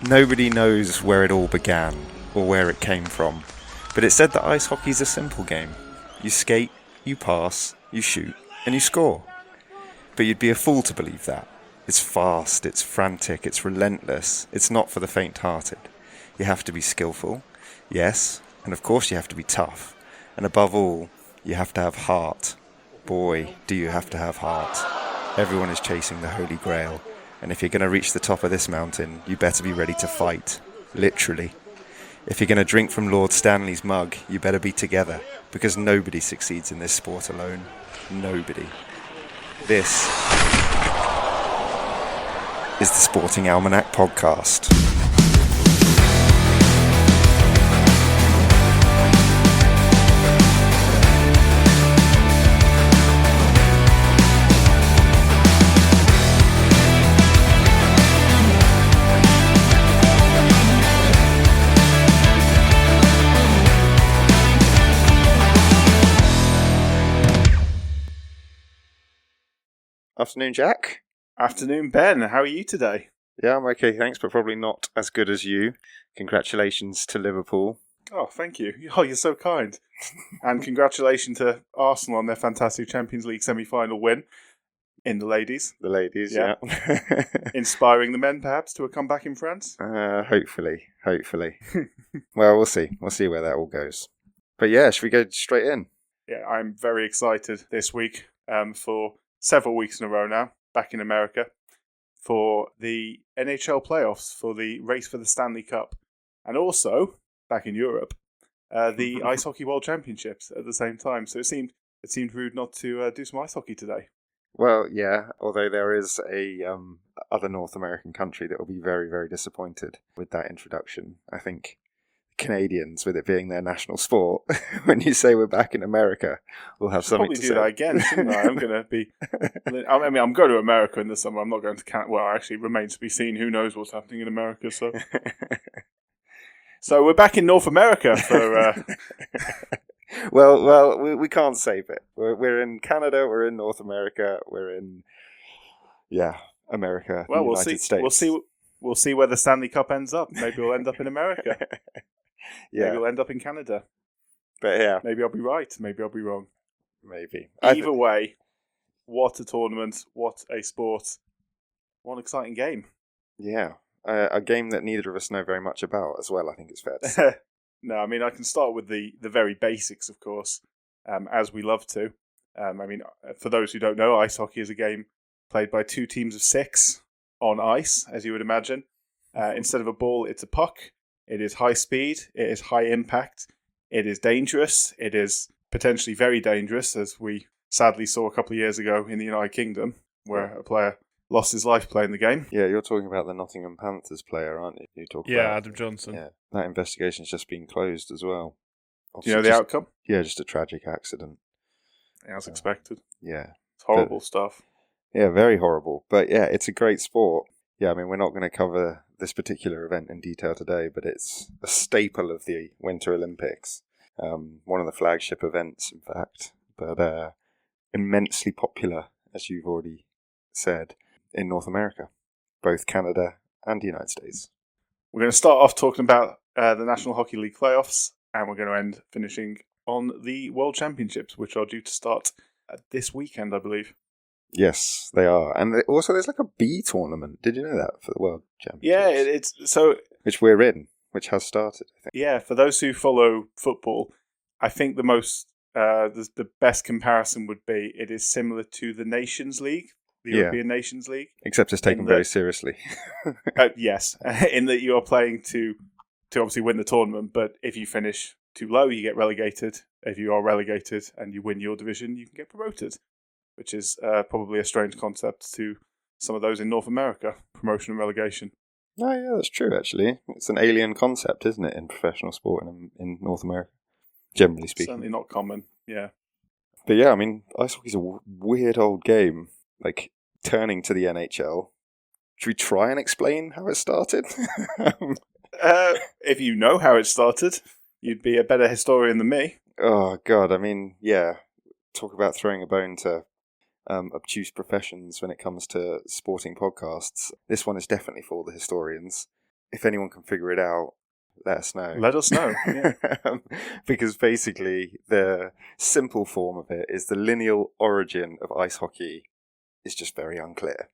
Nobody knows where it all began or where it came from, but it's said that ice hockey's a simple game. You skate, you pass, you shoot, and you score. But you'd be a fool to believe that. It's fast, it's frantic, it's relentless. It's not for the faint-hearted. You have to be skillful, yes, and of course you have to be tough. And above all, you have to have heart. Boy, do you have to have heart. Everyone is chasing the Holy Grail. And if you're going to reach the top of this mountain, you better be ready to fight. Literally. If you're going to drink from Lord Stanley's mug, you better be together. Because nobody succeeds in this sport alone. Nobody. This is the Sporting Almanac Podcast. Afternoon, Jack. Afternoon, Ben. How are you today? Yeah, I'm okay, thanks, but probably not as good as you. Congratulations to Liverpool. Oh, thank you. Oh, you're so kind. And congratulations to Arsenal on their fantastic Champions League semi-final win in the ladies. The ladies, yeah. Inspiring the men, perhaps, to a comeback in France? Hopefully. Well, we'll see. We'll see where that all goes. But yeah, should we go straight in? Yeah, I'm very excited this week for several weeks in a row now, back in America, for the NHL Playoffs, for the race for the Stanley Cup, and also, back in Europe, the Ice Hockey World Championships at the same time. So it seemed rude not to do some ice hockey today. Well, yeah, although there is a other North American country that will be very, very disappointed with that introduction. I think Canadians, with it being their national sport, when you say we're back in America, we'll have something to say. Probably do that again, shouldn't I? I'm going to be... I mean, I'm going to America in the summer. I'm not going to Canada. Well, actually, it remains to be seen. Who knows what's happening in America, so... So we're back in North America for... Well, we can't save it. We're in Canada, we're in North America, we're in... Yeah, America, well, the United States. We'll see where the Stanley Cup ends up. Maybe we'll end up in America. Yeah. Maybe we'll end up in Canada. But yeah. Maybe I'll be right. Maybe I'll be wrong. Maybe. Either way, what a tournament. What a sport. What an exciting game. Yeah. A game that neither of us know very much about as well, I think it's fair to say. No, I mean, I can start with the very basics, of course, as we love to. I mean, for those who don't know, ice hockey is a game played by two teams of 6 on ice, as you would imagine. Instead of a ball, it's a puck. It is high speed. It is high impact. It is dangerous. It is potentially very dangerous, as we sadly saw a couple of years ago in the United Kingdom, where a player lost his life playing the game. Yeah, you're talking about the Nottingham Panthers player, aren't you? Adam Johnson. Yeah, that investigation's just been closed as well. Do you know the outcome? Yeah, just a tragic accident. As expected. Yeah. It's horrible stuff. Yeah, very horrible. But yeah, it's a great sport. Yeah, I mean, we're not going to cover this particular event in detail today, but it's a staple of the Winter Olympics. One of the flagship events, in fact. But immensely popular, as you've already said, in North America. Both Canada and the United States. We're going to start off talking about the National Hockey League playoffs, and we're going to end finishing on the World Championships, which are due to start this weekend, I believe. Yes, they are. And also there's like a B tournament. Did you know that for the World Championships? Yeah, it's so... Which we're in, which has started, I think. Yeah, for those who follow football, I think the most... the best comparison would be it is similar to the Nations League, the European Nations League. Except it's taken very seriously. Yes, in that you are playing to obviously win the tournament, but if you finish too low, you get relegated. If you are relegated and you win your division, you can get promoted, which is probably a strange concept to some of those in North America, promotion and relegation. Oh, yeah, that's true, actually. It's an alien concept, isn't it, in professional sport in North America, generally speaking. Certainly not common, yeah. But yeah, I mean, ice hockey's a weird old game. Like, turning to the NHL, should we try and explain how it started? If you know how it started, you'd be a better historian than me. Oh, God, I mean, yeah. Talk about throwing a bone to obtuse professions when it comes to sporting podcasts. This one is definitely for the historians. if anyone can figure it out, let us know. Let us know. Yeah. Because basically, the simple form of it is the lineal origin of ice hockey is just very unclear.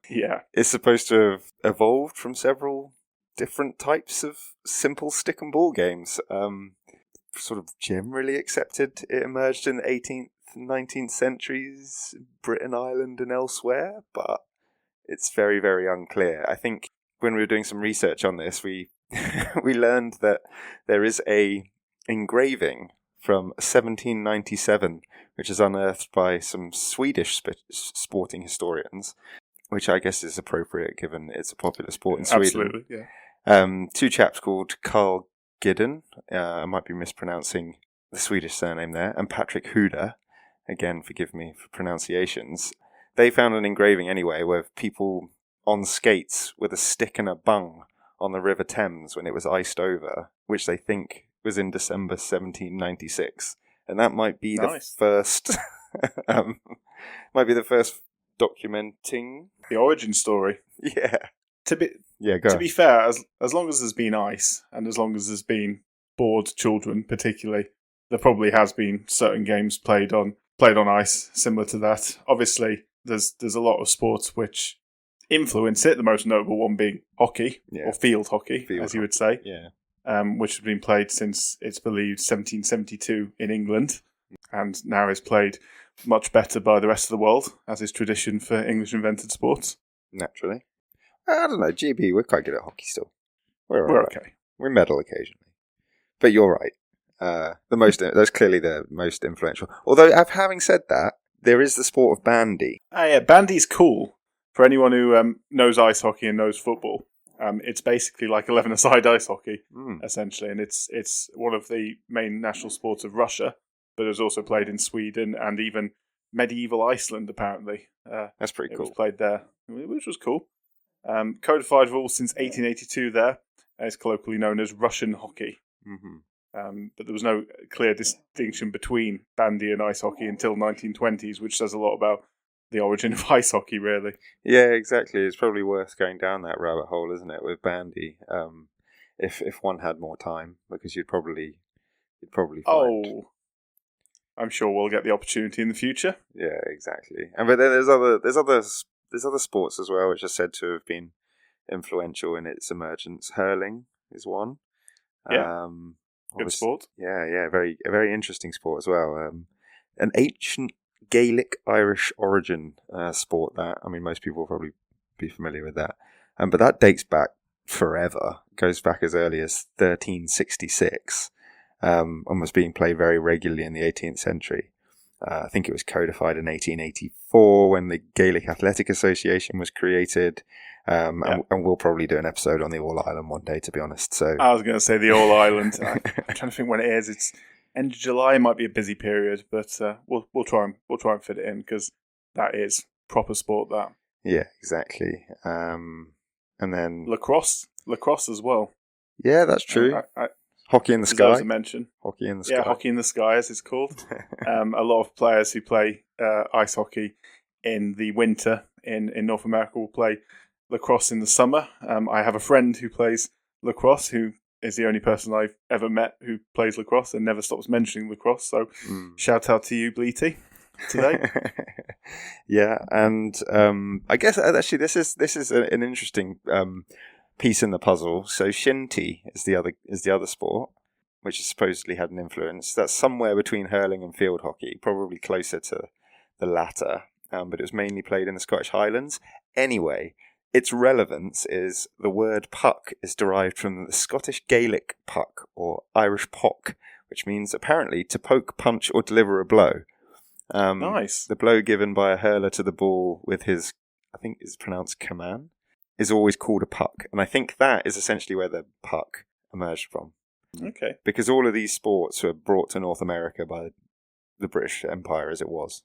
Yeah. It's supposed to have evolved from several different types of simple stick and ball games. Sort of generally accepted, it emerged in the 18th and 19th centuries, Britain, Ireland, and elsewhere, but it's very, very unclear. I think when we were doing some research on this, we we learned that there is a engraving from 1797, which is unearthed by some Swedish sporting historians, which I guess is appropriate given it's a popular sport in Sweden. Absolutely, yeah. Two chaps called Carl Gidden, I might be mispronouncing the Swedish surname there, and Patrick Huda, again, forgive me for pronunciations. They found an engraving anyway where people on skates with a stick and a bung on the River Thames when it was iced over, which they think was in December 1796, and that might be Nice. the first, documenting The origin story. Yeah. To be fair, as long as there's been ice and as long as there's been bored children, particularly, there probably has been certain games played on ice similar to that. Obviously, there's a lot of sports which influence it. The most notable one being hockey, or field hockey, as you would say. Yeah. Which has been played since it's believed 1772 in England, and now is played much better by the rest of the world, as is tradition for English invented sports. Naturally. I don't know, GB, we're quite good at hockey still. We're right. Okay. We medal occasionally. But you're right. That's clearly the most influential. Although, having said that, there is the sport of bandy. Yeah, bandy's cool. For anyone who knows ice hockey and knows football, it's basically like 11-a-side ice hockey, essentially. And it's one of the main national sports of Russia, but it was also played in Sweden and even medieval Iceland, apparently. That's pretty cool. It was played there, which was cool. Codified rules since 1882 there. It's colloquially known as Russian hockey. Mm-hmm. But there was no clear distinction between bandy and ice hockey until 1920s, which says a lot about the origin of ice hockey, really. Yeah, exactly. It's probably worth going down that rabbit hole, isn't it, with bandy? If one had more time, because you'd probably find. Oh, I'm sure we'll get the opportunity in the future. Yeah, exactly. And but then there's other sports as well which are said to have been influential in its emergence. Hurling is one. Yeah, good sport. Yeah, a very interesting sport as well. An ancient Gaelic Irish origin sport that, I mean, most people will probably be familiar with that. But that dates back forever. Goes back as early as 1366. And was being played very regularly in the 18th century. I think it was codified in 1884 when the Gaelic Athletic Association was created. And we'll probably do an episode on the All Ireland one day, to be honest. So I was going to say the All Ireland. I'm trying to think when it is. It's end of July. Might be a busy period, but we'll try and fit it in because that is proper sport. That. Yeah, exactly. And then lacrosse as well. Yeah, that's true. Hockey in the sky. Deserves a mention. Hockey in the sky. Yeah, hockey in the sky, as it's called. A lot of players who play ice hockey in the winter in North America will play lacrosse in the summer. I have a friend who plays lacrosse, who is the only person I've ever met who plays lacrosse and never stops mentioning lacrosse. So shout out to you, Bleety, today. Yeah, and I guess actually this is an interesting piece in the puzzle. So shinty is the other sport, which has supposedly had an influence. That's somewhere between hurling and field hockey, probably closer to the latter. But it was mainly played in the Scottish Highlands. Anyway, its relevance is the word puck is derived from the Scottish Gaelic puck or Irish pock, which means apparently to poke, punch, or deliver a blow. Nice. The blow given by a hurler to the ball with his, I think it's pronounced kaman, is always called a puck. And I think that is essentially where the puck emerged from. Okay. Because all of these sports were brought to North America by the British Empire as it was.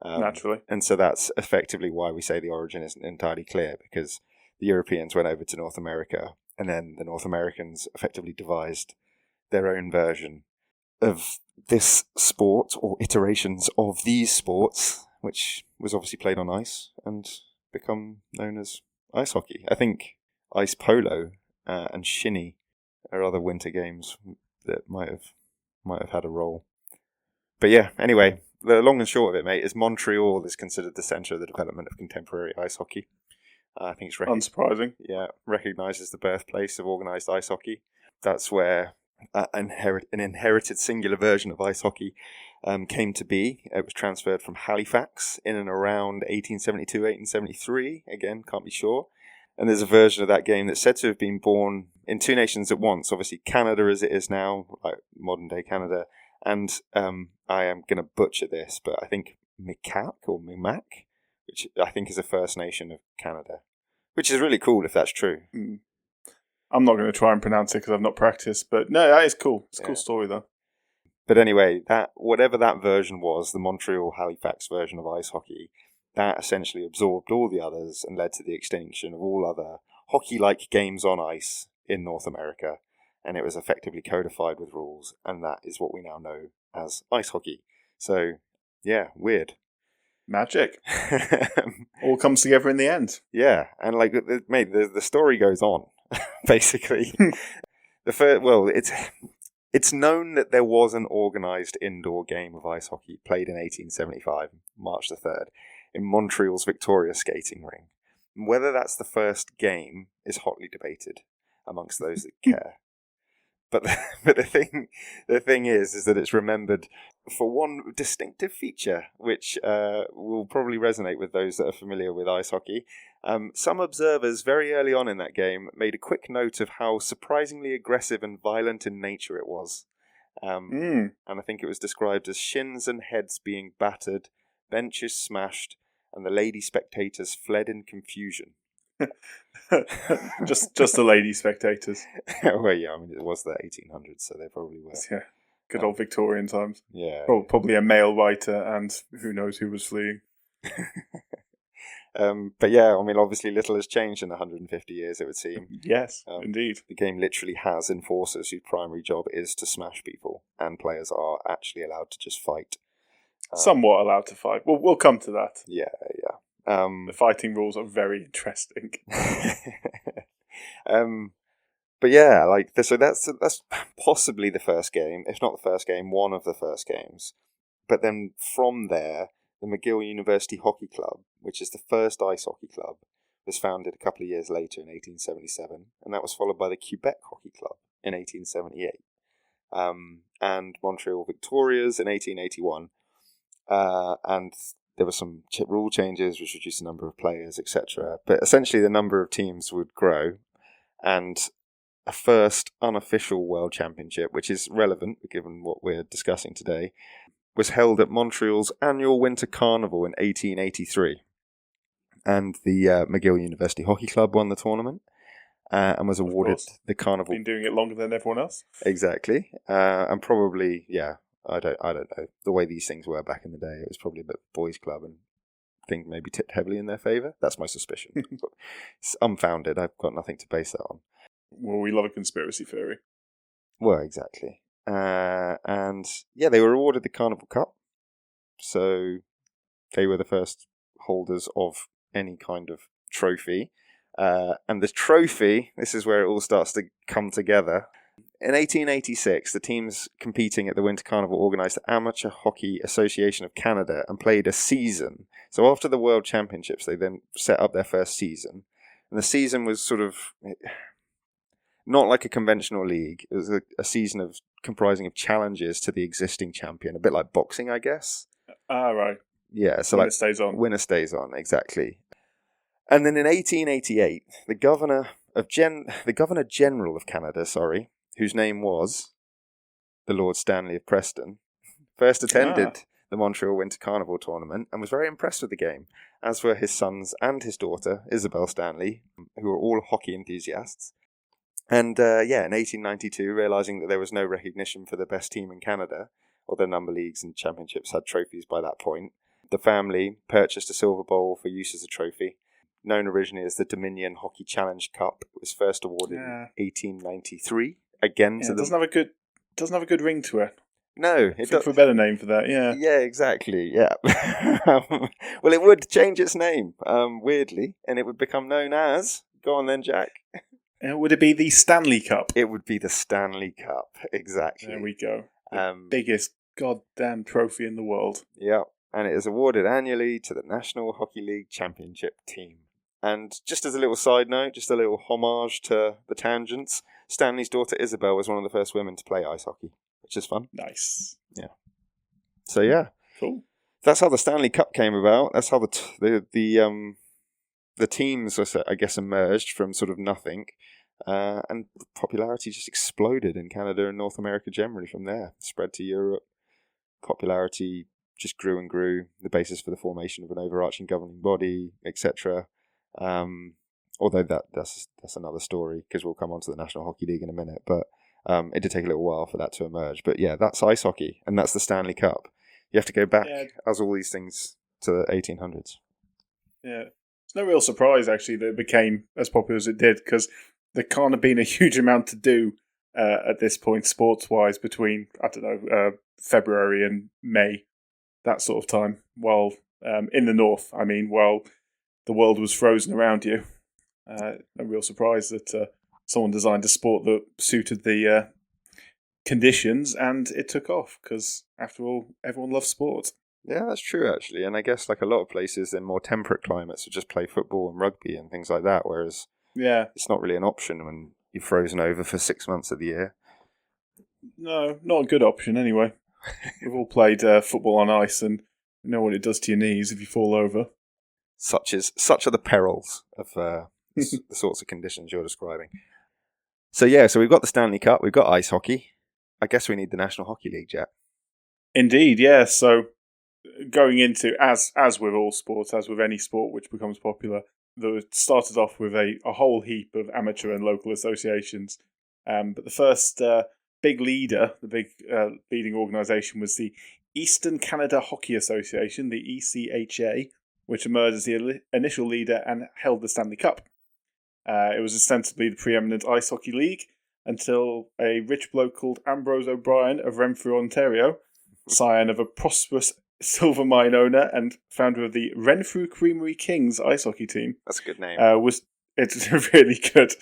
Naturally. And so that's effectively why we say the origin isn't entirely clear, because the Europeans went over to North America and then the North Americans effectively devised their own version of this sport or iterations of these sports, which was obviously played on ice and become known as ice hockey. I think ice polo and shinny are other winter games that might have had a role. But yeah, anyway, the long and short of it, mate, is Montreal is considered the centre of the development of contemporary ice hockey. I think it's unsurprising. Yeah, recognised as the birthplace of organised ice hockey. That's where an inherited singular version of ice hockey came to be. It was transferred from Halifax in and around 1872, 1873. Again, can't be sure. And there's a version of that game that's said to have been born in two nations at once. Obviously, Canada as it is now, like modern-day Canada. And I am going to butcher this, but I think Mi'kmaq or Mi'kmaq, which I think is a First Nation of Canada, which is really cool if that's true. I'm not going to try and pronounce it because I've not practiced, but no, that is cool. It's a cool story, though. But anyway, whatever that version was, the Montreal-Halifax version of ice hockey, that essentially absorbed all the others and led to the extinction of all other hockey-like games on ice in North America, and it was effectively codified with rules, and that is what we now know as ice hockey. So, yeah, weird. Magic. All comes together in the end. Yeah, and like, mate, the story goes on, basically. It's known that there was an organised indoor game of ice hockey played in 1875, March the 3rd, in Montreal's Victoria skating rink. Whether that's the first game is hotly debated amongst those that care. But the thing is that it's remembered for one distinctive feature, which will probably resonate with those that are familiar with ice hockey. Some observers very early on in that game made a quick note of how surprisingly aggressive and violent in nature it was. And I think it was described as shins and heads being battered, benches smashed, and the lady spectators fled in confusion. just the lady spectators. Well, yeah, I mean, it was the 1800s, so they probably were. Yeah, good old Victorian times. Yeah. Probably a male writer, and who knows who was fleeing. But yeah, I mean, obviously little has changed in 150 years, it would seem. Yes, indeed. The game literally has enforcers whose primary job is to smash people, and players are actually allowed to just fight. Somewhat allowed to fight. We'll come to that. Yeah. The fighting rules are very interesting. But yeah, so that's possibly the first game, if not the first game, one of the first games. But then from there, the McGill University Hockey Club, which is the first ice hockey club, was founded a couple of years later in 1877, and that was followed by the Quebec Hockey Club in 1878, and Montreal Victorias in 1881, and there were some rule changes which reduced the number of players, etc. But essentially the number of teams would grow, and a first unofficial World Championship, which is relevant given what we're discussing today, was held at Montreal's annual Winter Carnival in 1883. And the McGill University Hockey Club won the tournament and was awarded the Carnival. Been doing it longer than everyone else. Exactly. And probably, yeah, I don't know. The way these things were back in the day, it was probably a bit boys' club and things maybe tipped heavily in their favour. That's my suspicion. It's unfounded. I've got nothing to base that on. Well, we love a conspiracy theory. Well, exactly. And yeah, they were awarded the Carnival Cup. So they were the first holders of any kind of trophy. And the trophy, this is where it all starts to come together. In 1886, the teams competing at the Winter Carnival organised the Amateur Hockey Association of Canada and played a season. So after the World Championships, they then set up their first season. And the season was sort of not like a conventional league. It was a season comprising of challenges to the existing champion, a bit like boxing, I guess. Right. Yeah, so winner stays on. Winner stays on, exactly. And then in 1888, the Governor General of Canada, whose name was the Lord Stanley of Preston, first attended the Montreal Winter Carnival tournament and was very impressed with the game, as were his sons and his daughter, Isabel Stanley, who were all hockey enthusiasts. And in 1892, realising that there was no recognition for the best team in Canada, although number leagues and championships had trophies by that point, the family purchased a silver bowl for use as a trophy. Known originally as the Dominion Hockey Challenge Cup, it was first awarded in 1893. Again, it doesn't have a good ring to it. No, it does. For a better name for that, yeah. Yeah, exactly. Yeah. Well, it would change its name, weirdly, and it would become known as Go on then, Jack. Would it be the Stanley Cup? It would be the Stanley Cup, exactly. There we go. The biggest goddamn trophy in the world. Yeah, and it is awarded annually to the National Hockey League Championship team. And just as a little side note, just a little homage to the tangents, Stanley's daughter Isabel was one of the first women to play ice hockey, which is fun. Nice. Yeah. So yeah, cool. That's how the Stanley Cup came about. That's how the teams, I guess, emerged from sort of nothing, and popularity just exploded in Canada and North America generally from there. Spread to Europe. Popularity just grew and grew. The basis for the formation of an overarching governing body, etc. Although that's another story, because we'll come on to the National Hockey League in a minute. But it did take a little while for that to emerge. But yeah, that's ice hockey, and that's the Stanley Cup. You have to go back, as all these things, to the 1800s. Yeah. It's no real surprise, actually, that it became as popular as it did, because there can't have been a huge amount to do at this point, sports-wise, between, February and May, that sort of time, while in the north, while the world was frozen around you. No real surprise that someone designed a sport that suited the conditions, and it took off, because, after all, everyone loves sport. Yeah, that's true, actually. And I guess, like a lot of places in more temperate climates, would just play football and rugby and things like that, whereas it's not really an option when you're frozen over for 6 months of the year. No, not a good option, anyway. We've all played football on ice, and you know what it does to your knees if you fall over. Such are the perils of the sorts of conditions you're describing. So we've got the Stanley Cup, we've got ice hockey. I guess we need the National Hockey League, Jack. Indeed, yeah. So going into, as with all sports, as with any sport which becomes popular, it started off with a whole heap of amateur and local associations. But the first big leader, the big leading organisation, was the Eastern Canada Hockey Association, the ECHA, which emerged as the initial leader and held the Stanley Cup. It was ostensibly the preeminent ice hockey league until a rich bloke called Ambrose O'Brien of Renfrew, Ontario, scion of a prosperous silver mine owner and founder of the Renfrew Creamery Kings ice hockey team. That's a good name. It's really good.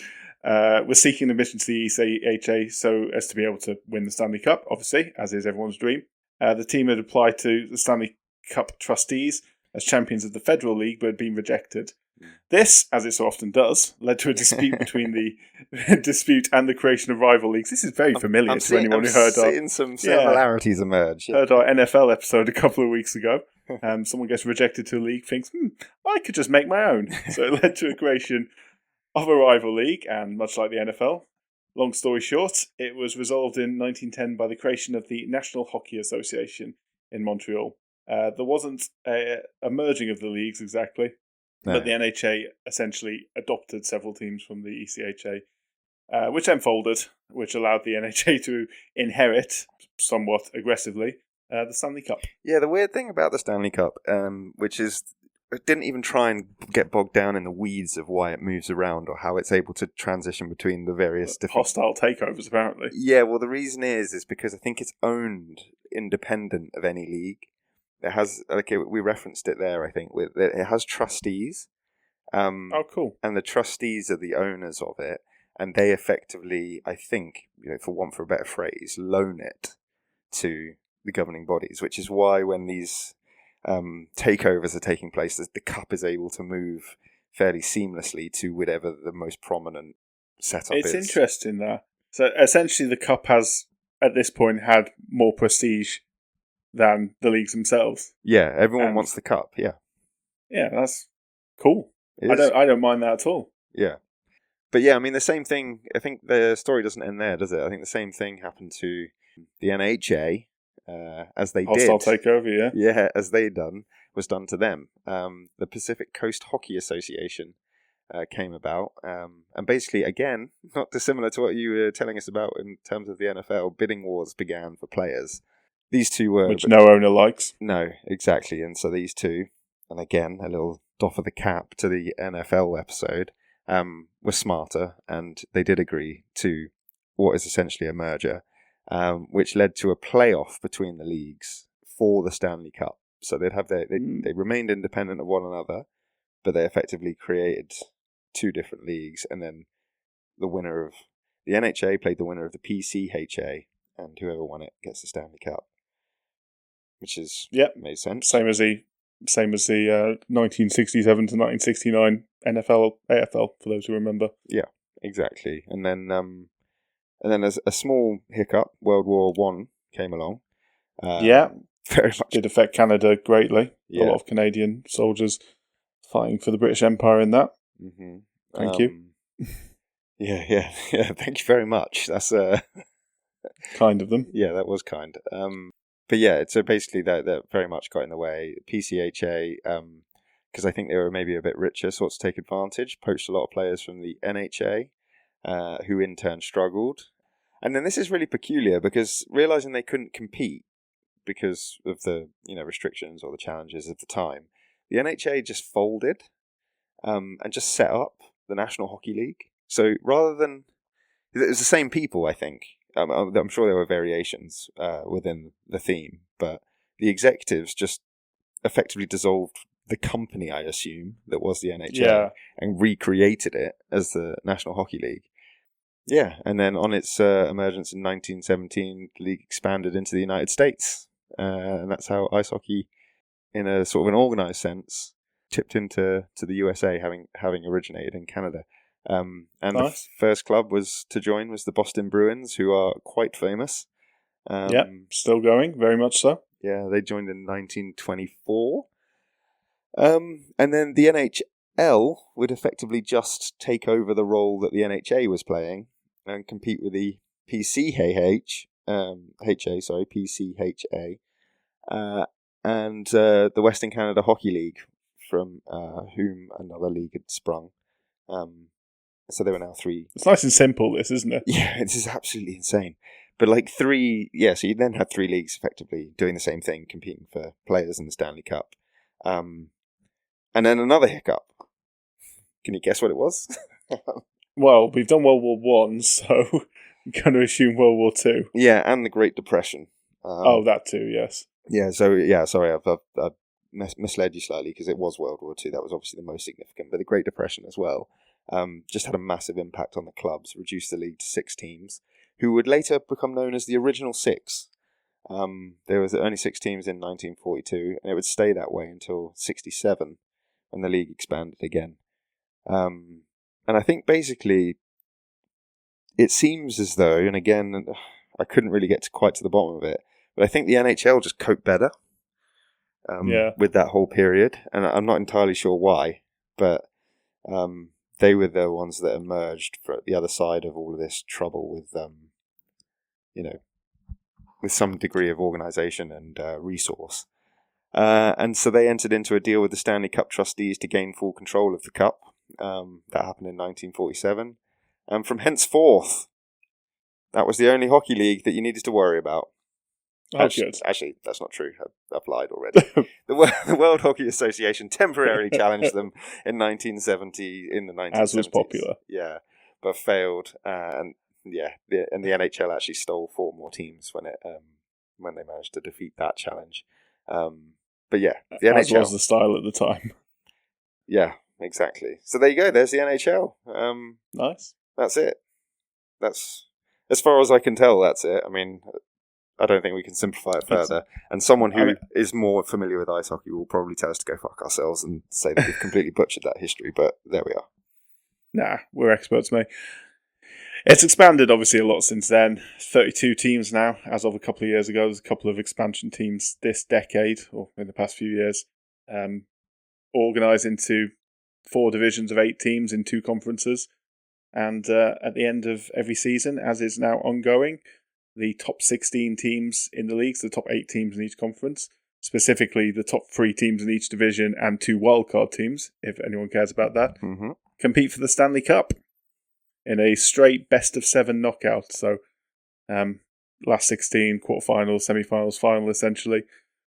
Was seeking admission to the ECHA so as to be able to win the Stanley Cup, obviously, as is everyone's dream. The team had applied to the Stanley Cup trustees as champions of the Federal League, but had been rejected. This, as it so often does, led to a dispute between the dispute and the creation of rival leagues. This is very familiar to anyone who heard our... seeing some similarities emerge. Heard our NFL episode a couple of weeks ago. Someone gets rejected to a league, thinks, I could just make my own. So it led to a creation of a rival league, and much like the NFL, long story short, it was resolved in 1910 by the creation of the National Hockey Association in Montreal. There wasn't a merging of the leagues exactly, but the NHA essentially adopted several teams from the ECHA, which then folded, which allowed the NHA to inherit, somewhat aggressively, the Stanley Cup. Yeah, the weird thing about the Stanley Cup, which is it didn't even try and get bogged down in the weeds of why it moves around or how it's able to transition between the various different... hostile takeovers, apparently. Yeah, well, the reason is because I think it's owned independent of any league. It has, we referenced it there, I think. It has trustees. Oh, cool. And the trustees are the owners of it, and they effectively, I think, for want of a better phrase, loan it to the governing bodies, which is why when these takeovers are taking place, the cup is able to move fairly seamlessly to whatever the most prominent setup is. It's interesting that. So essentially the cup has, at this point, had more prestige than the leagues themselves. Yeah, everyone wants the cup, yeah. Yeah, that's cool. I don't mind that at all. Yeah. But yeah, the same thing, I think the story doesn't end there, does it? I think the same thing happened to the NHA, as they Hostile did. takeover, yeah. Yeah, as they done, was done to them. The Pacific Coast Hockey Association came about, and basically, again, not dissimilar to what you were telling us about in terms of the NFL, bidding wars began for players. These two were... Which no owner likes. No, exactly. And so these two, and again, a little doff of the cap to the NFL episode, were smarter, and they did agree to what is essentially a merger, which led to a playoff between the leagues for the Stanley Cup. So they'd have they remained independent of one another, but they effectively created two different leagues, and then the winner of the NHA played the winner of the PCHA, and whoever won it gets the Stanley Cup, which is made sense. Same as the 1967 to 1969 NFL AFL, for those who remember. Yeah, exactly. And then as a small hiccup, World War One came along. Very much did affect Canada greatly. Yeah. A lot of Canadian soldiers fighting for the British Empire in that. Mm-hmm. Thank you. Yeah. Thank you very much. That's kind of them. Yeah, that was kind. But yeah, so basically that very much got in the way. PCHA, because I think they were maybe a bit richer, sought to take advantage, poached a lot of players from the NHA, who in turn struggled. And then this is really peculiar because realizing they couldn't compete because of the restrictions or the challenges of the time, the NHA just folded and just set up the National Hockey League. So rather than it was the same people, I think. I'm sure there were variations within the theme, but the executives just effectively dissolved the company, I assume, that was the NHA, and recreated it as the National Hockey League. Yeah, and then on its emergence in 1917, the league expanded into the United States, and that's how ice hockey, in a sort of an organised sense, tipped into the USA, having originated in Canada. And nice. The first club was the Boston Bruins, who are quite famous. Still going, very much so. Yeah, they joined in 1924. And then the NHL would effectively just take over the role that the NHA was playing and compete with the PCHA, and the Western Canada Hockey League, from whom another league had sprung. So there were now three. It's nice and simple, this, isn't it? Yeah, this is absolutely insane. But like three, so you then had three leagues effectively doing the same thing, competing for players in the Stanley Cup. And then another hiccup. Can you guess what it was? Well, we've done World War One, so I'm going to assume World War Two. Yeah, and the Great Depression. That too, yes. Yeah, sorry, I've misled you slightly because it was World War Two. That was obviously the most significant, but the Great Depression as well just had a massive impact on the clubs, reduced the league to 6 teams, who would later become known as the Original Six. There was only 6 teams in 1942, and it would stay that way until 1967, when the league expanded again. And I think basically it seems as though, and again, I couldn't really get quite to the bottom of it, but I think the NHL just coped better with that whole period, and I'm not entirely sure why, but they were the ones that emerged for the other side of all of this trouble with, with some degree of organisation and resource. And so they entered into a deal with the Stanley Cup trustees to gain full control of the Cup. That happened in 1947. And from henceforth, that was the only hockey league that you needed to worry about. Actually, that's not true. I've lied already. The World Hockey Association temporarily challenged them in 1970, in the 1970s. As was popular. Yeah, but failed. And the NHL actually stole 4 more teams when they managed to defeat that challenge. But yeah, the NHL. As was the style at the time. Yeah, exactly. So there you go. There's the NHL. Nice. That's it. That's, as far as I can tell, that's it. I mean, I don't think we can simplify it further. And someone who is more familiar with ice hockey will probably tell us to go fuck ourselves and say that we've completely butchered that history, but there we are. Nah, we're experts, mate. It's expanded, obviously, a lot since then. 32 teams now, as of a couple of years ago. There's a couple of expansion teams this decade, or in the past few years, organised into 4 divisions of 8 teams in 2 conferences. And at the end of every season, as is now ongoing, the top 16 teams in the leagues, the top 8 teams in each conference, specifically the top 3 teams in each division and 2 wildcard teams, if anyone cares about that, compete for the Stanley Cup in a straight best-of-7 knockout. So last 16, quarterfinals, semi-finals, final, essentially,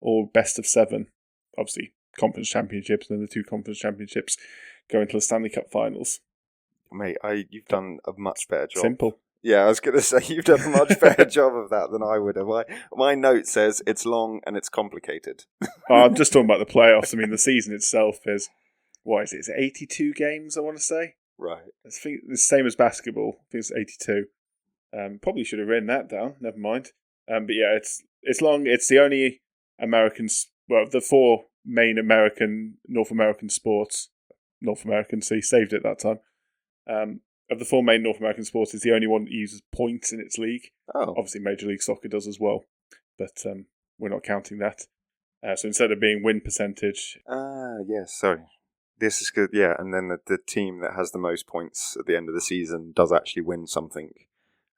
all best-of-7. Obviously, conference championships, and then the 2 conference championships go into the Stanley Cup finals. Mate, you've done a much better job. Simple. Yeah, I was going to say, you've done a much better job of that than I would have. My note says it's long and it's complicated. I'm just talking about the playoffs. I mean, the season itself is, what is it? It's 82 games, I want to say. Right. I think it's the same as basketball. I think it's 82. Probably should have written that down. Never mind. But yeah, it's long. It's the only the four main North American sports. North American, so he saved it that time. Of the four main North American sports, it's the only one that uses points in its league. Oh. Obviously, Major League Soccer does as well, but we're not counting that. So instead of being win percentage... yes, sorry. This is good, yeah. And then the team that has the most points at the end of the season does actually win something.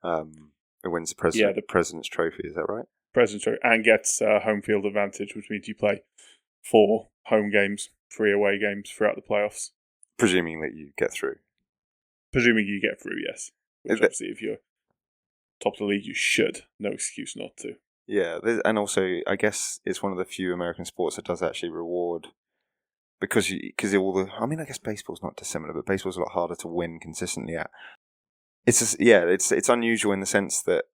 It wins the President's Trophy, is that right? President's Trophy, and gets home field advantage, which means you play 4 home games, 3 away games throughout the playoffs. Presuming that you get through. Presuming you get through, yes. Which obviously, if you're top of the league, you should. No excuse not to. Yeah, and also, I guess it's one of the few American sports that does actually reward, because I guess baseball's not dissimilar, but baseball's a lot harder to win consistently at. It's unusual in the sense that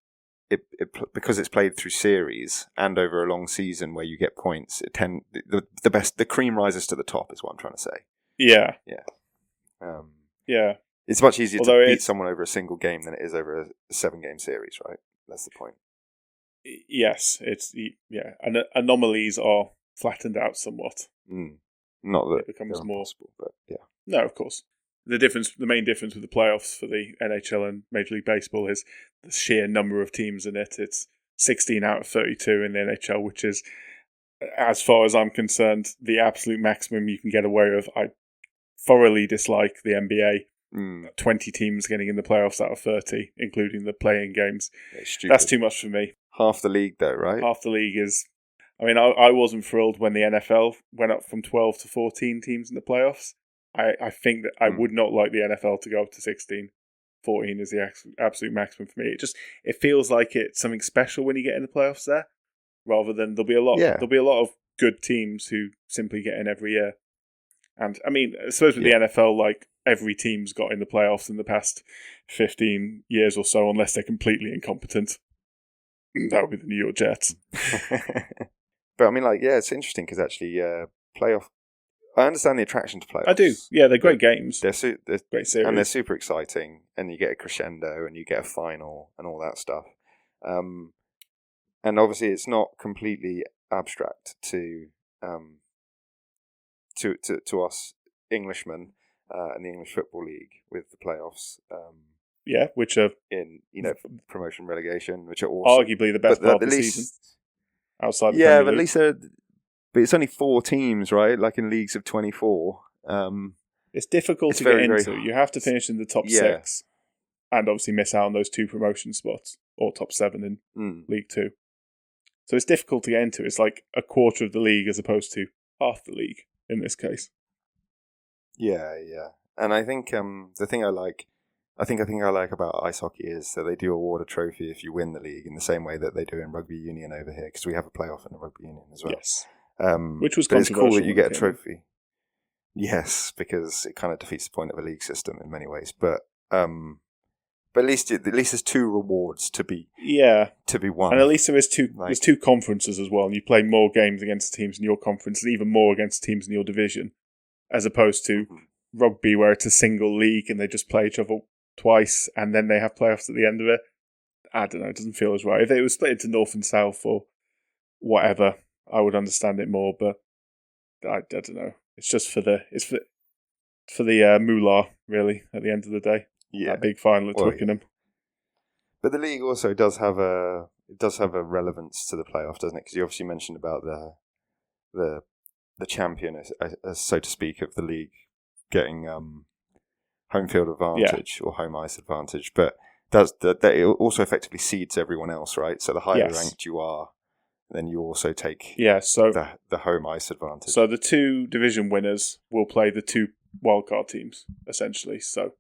because it's played through series and over a long season where you get points, the cream rises to the top is what I'm trying to say. Yeah. Yeah. Yeah. It's much easier to beat someone over a single game than it is over a 7-game series, right? That's the point. Yes, anomalies are flattened out somewhat. Not that it becomes more possible, but yeah. No, of course. The main difference with the playoffs for the NHL and Major League Baseball is the sheer number of teams in it. It's 16 out of 32 in the NHL, which is, as far as I'm concerned, the absolute maximum you can get away with. I thoroughly dislike the NBA. 20 teams getting in the playoffs out of 30, including the playing games. That's too much for me. Half the league, though, right? Half the league is... I mean, I wasn't thrilled when the NFL went up from 12 to 14 teams in the playoffs. I think that I would not like the NFL to go up to 16. 14 is the absolute maximum for me. It feels like it's something special when you get in the playoffs there, rather than there'll be a lot of good teams who simply get in every year. And I mean, I suppose with the NFL, like, every team's got in the playoffs in the past 15 years or so, unless they're completely incompetent. That would be the New York Jets. But I mean, it's interesting because actually, playoff. I understand the attraction to playoffs. I do. Yeah, they're great games. They're great series, and they're super exciting. And you get a crescendo, and you get a final, and all that stuff. And obviously, it's not completely abstract to us Englishmen in the English Football League with the playoffs. Which are in promotion relegation, which are awesome. Arguably the best part of the season. Outside the Premier League. But at least but it's only 4 teams, right? Like in leagues of 24. It's difficult to get into. You have to finish in the top 6, and obviously miss out on those 2 promotion spots, or top 7 in League 2. So it's difficult to get into. It's like a quarter of the league as opposed to half the league in this case. Yeah. And I think the thing I like about ice hockey is that they do award a trophy if you win the league in the same way that they do in rugby union over here, because we have a playoff in the rugby union as well. Yes. Which was controversial. But it's cool that you get a trophy. Yes, because it kind of defeats the point of a league system in many ways. But at least there's 2 rewards to be won, and at least there's 2 conferences as well, and you play more games against teams in your conference, and even more against teams in your division, as opposed to rugby where it's a single league and they just play each other twice and then they have playoffs at the end of it. I don't know, it doesn't feel as right. If it was split into North and South or whatever, I would understand it more, but I don't know. It's just for the moolah, really, at the end of the day. Yeah. That big final at Twickenham. Yeah. But the league also does have a relevance to the playoff, doesn't it? Because you obviously mentioned about the champion, as so to speak, of the league getting home field advantage or home ice advantage, but it also effectively seeds everyone else, right? So the higher ranked you are, then you also take the home ice advantage. So the 2 division winners will play the 2 wildcard teams, essentially. So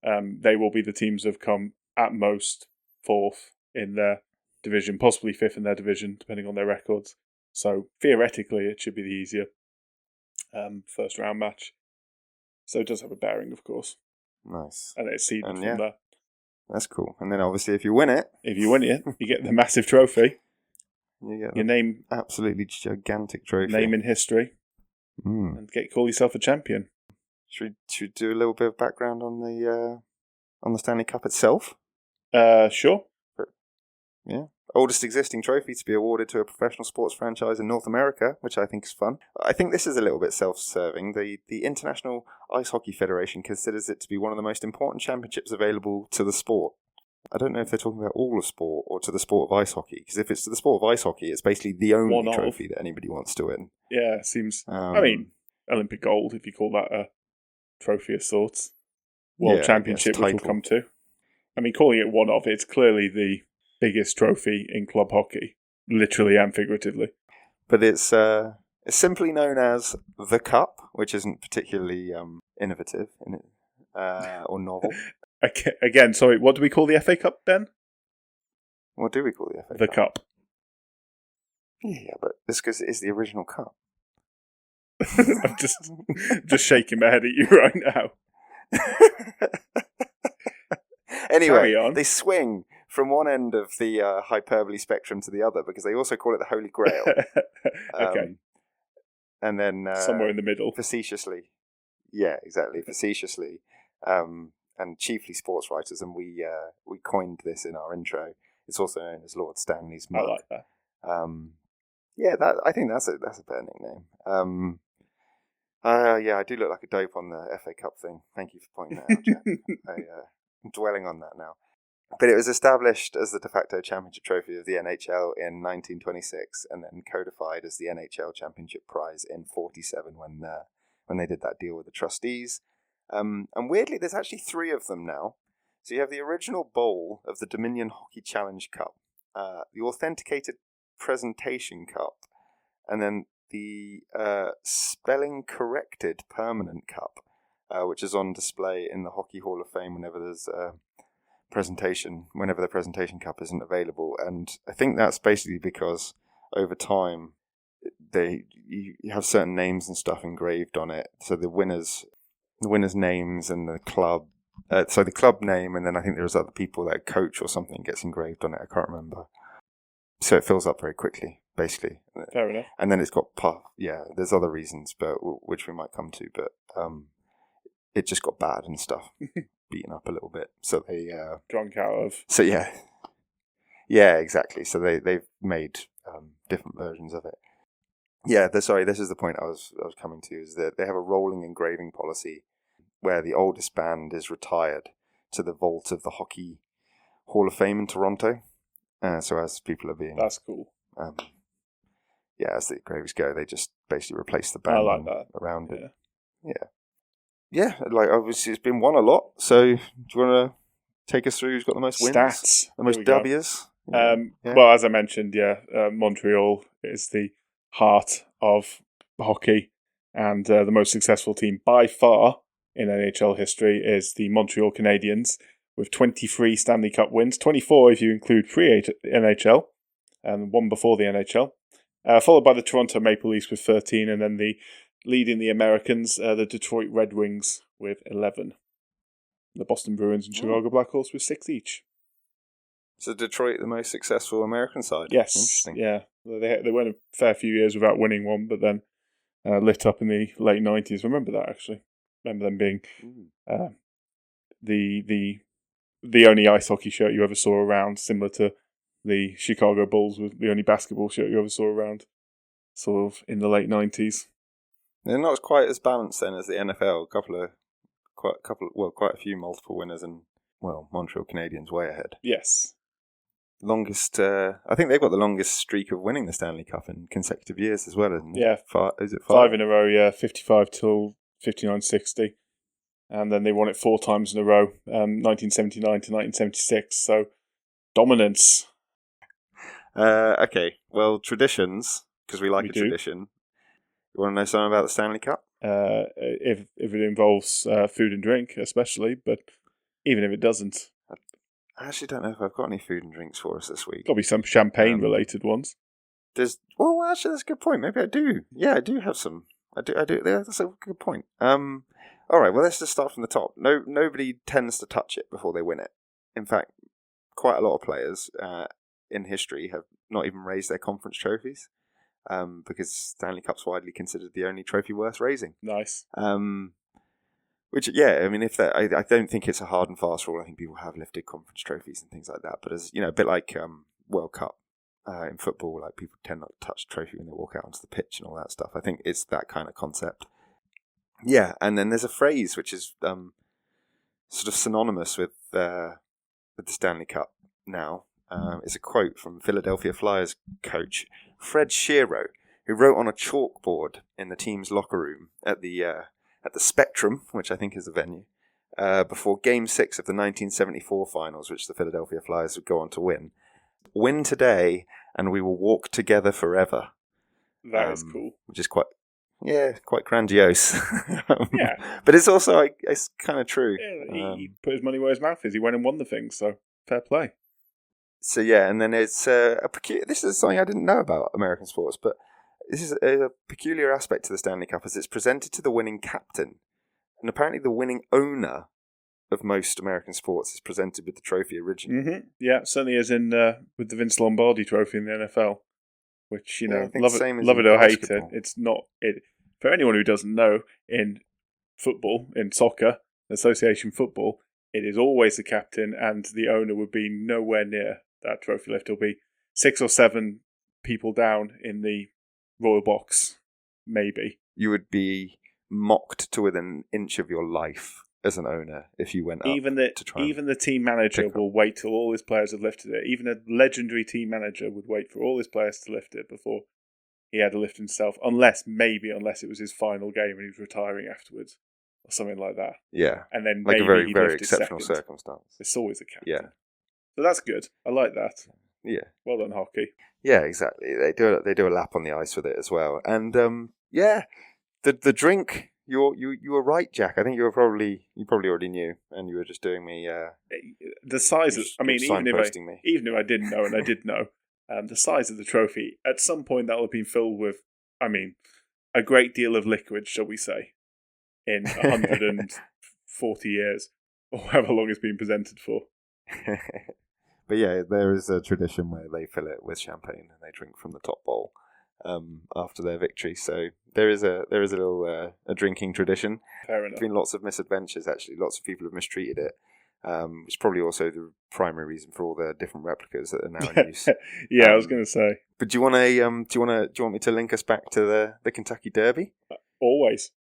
they will be the teams that have come at most 4th in their division, possibly 5th in their division, depending on their records. So theoretically, it should be the easier first round match. So it does have a bearing, of course. Nice. And it's seeded from there. That's cool. And then obviously if you win it, you get the massive trophy. You get your name, absolutely gigantic trophy. Name in history. And call yourself a champion. Should we do a little bit of background on the Stanley Cup itself? Sure. Yeah. Oldest existing trophy to be awarded to a professional sports franchise in North America, which I think is fun. I think this is a little bit self-serving. The International Ice Hockey Federation considers it to be one of the most important championships available to the sport. I don't know if they're talking about all of sport or to the sport of ice hockey, because if it's to the sport of ice hockey, it's basically the only trophy that anybody wants to win. Yeah, it seems... I mean, Olympic gold, if you call that a trophy of sorts. World Championship, which we'll come to. I mean, calling it one of, it's clearly the biggest trophy in club hockey, literally and figuratively. But it's simply known as the Cup, which isn't particularly innovative or novel. Again, sorry, what do we call the FA Cup, Ben? What do we call the FA Cup? The Cup. Yeah, but this because it is the original Cup. I'm just shaking my head at you right now. Anyway, they swing from one end of the hyperbole spectrum to the other because they also call it the Holy Grail. Okay. And then... somewhere in the middle. Facetiously. Yeah, exactly. Facetiously. And chiefly sports writers, and we coined this in our intro. It's also known as Lord Stanley's mug. I like that. I think that's a better nickname. I do look like a dope on the FA Cup thing. Thank you for pointing that out, Jack. I'm dwelling on that now. But it was established as the de facto championship trophy of the NHL in 1926, and then codified as the NHL Championship Prize in 1947 when they did that deal with the trustees. And weirdly, there's actually 3 of them now. So you have the original bowl of the Dominion Hockey Challenge Cup, the Authenticated Presentation Cup, and then the Spelling Corrected Permanent Cup, which is on display in the Hockey Hall of Fame whenever there's a presentation, whenever the presentation cup isn't available. And I think that's basically because over time you have certain names and stuff engraved on it. So the winners' names and the club, so the club name, and then I think there's other people, like a coach or something gets engraved on it. I can't remember. So it fills up very quickly, basically. Fair enough. And then it's got there's other reasons, but which we might come to, but it just got bad and stuff, beaten up a little bit. So they drunk out of. So yeah, exactly. So they've made different versions of it. Yeah, this is the point I was coming to, is that they have a rolling engraving policy where the oldest band is retired to the vault of the Hockey Hall of Fame in Toronto. So as people are being... That's cool. As the graves go, they just basically replace the band around it. Yeah, like obviously it's been won a lot. So do you want to take us through who's got the most wins? Stats. The most W's? Well, as I mentioned, Montreal is the heart of hockey, and the most successful team by far in NHL history is the Montreal Canadiens, with 23 Stanley Cup wins, 24 if you include pre-NHL, and one before the NHL, followed by the Toronto Maple Leafs with 13, and then leading the Americans, the Detroit Red Wings with 11. The Boston Bruins and Chicago Blackhawks with 6 each. So Detroit, the most successful American side? Yes. Interesting. Yeah. They went a fair few years without winning one, but then lit up in the late 90s. Remember that, actually. Remember them being the only ice hockey shirt you ever saw around, similar to the Chicago Bulls with the only basketball shirt you ever saw around, sort of in the late 90s. They're not quite as balanced then as the NFL. Quite a few multiple winners, and Montreal Canadiens way ahead. Yes. Longest, I think they've got the longest streak of winning the Stanley Cup in consecutive years as well, isn't it? Yeah. Is it 5? 5 in a row, 55 till 59-60. And then they won it 4 times in a row, 1979 to 1976. So, dominance. Okay, well, traditions, because we like tradition. You want to know something about the Stanley Cup? If it involves food and drink, especially, but even if it doesn't. I actually don't know if I've got any food and drinks for us this week. Got to be some champagne-related ones. Actually, that's a good point. Maybe I do. Yeah, I do have some. I do. Yeah, that's a good point. All right, well, let's just start from the top. Nobody tends to touch it before they win it. In fact, quite a lot of players in history have not even raised their conference trophies because Stanley Cup's widely considered the only trophy worth raising. Nice. Which, yeah, I mean, if that, I don't think it's a hard and fast rule. I think people have lifted conference trophies and things like that. But as a bit like World Cup in football, like people tend not to touch the trophy when they walk out onto the pitch and all that stuff. I think it's that kind of concept. Yeah, and then there's a phrase which is sort of synonymous with the Stanley Cup now. It's a quote from Philadelphia Flyers coach Fred Shero, who wrote on a chalkboard in the team's locker room at the Spectrum, which I think is the venue, before Game 6 of the 1974 finals, which the Philadelphia Flyers would go on to win. Win today, and we will walk together forever. That is cool. Which is quite grandiose. Yeah. But it's also, it's kind of true. Yeah, he put his money where his mouth is. He went and won the thing, so fair play. So yeah, and then it's this is something I didn't know about American sports, but this is a peculiar aspect to the Stanley Cup, as it's presented to the winning captain, and apparently the winning owner of most American sports is presented with the trophy originally. Mm-hmm. Yeah, certainly is in with the Vince Lombardi Trophy in the NFL, which love it or hate it. It's not it for anyone who doesn't know. In football, in soccer, association football, it is always the captain, and the owner would be nowhere near that trophy lift. It'll be 6 or 7 people down in the royal box, maybe. You would be mocked to within an inch of your life as an owner if you went up even the team manager will wait till all his players have lifted it. Even a legendary team manager would wait for all his players to lift it before he had to lift himself, unless it was his final game and he was retiring afterwards or something like that. Yeah, and then like maybe a very, he'd very lift it exceptional second. circumstance. It's always a captain. Yeah, so that's good. I like that. Yeah, well done, hockey. Yeah, exactly. They do a lap on the ice with it as well, and the drink. You were right, Jack. I think you probably already knew, and you were just doing me. The size of, I mean, even if I didn't know, and I did know, the size of the trophy. At some point, that will have been filled with, I mean, a great deal of liquid, shall we say, in 140 years, or however long it's been presented for. But yeah, there is a tradition where they fill it with champagne and they drink from the top bowl after their victory. So there is a little a drinking tradition. Fair enough. There's been lots of misadventures, actually. Lots of people have mistreated it, which is probably also the primary reason for all the different replicas that are now in use. Yeah, I was going to say. But do you want me to link us back to the Kentucky Derby? Always.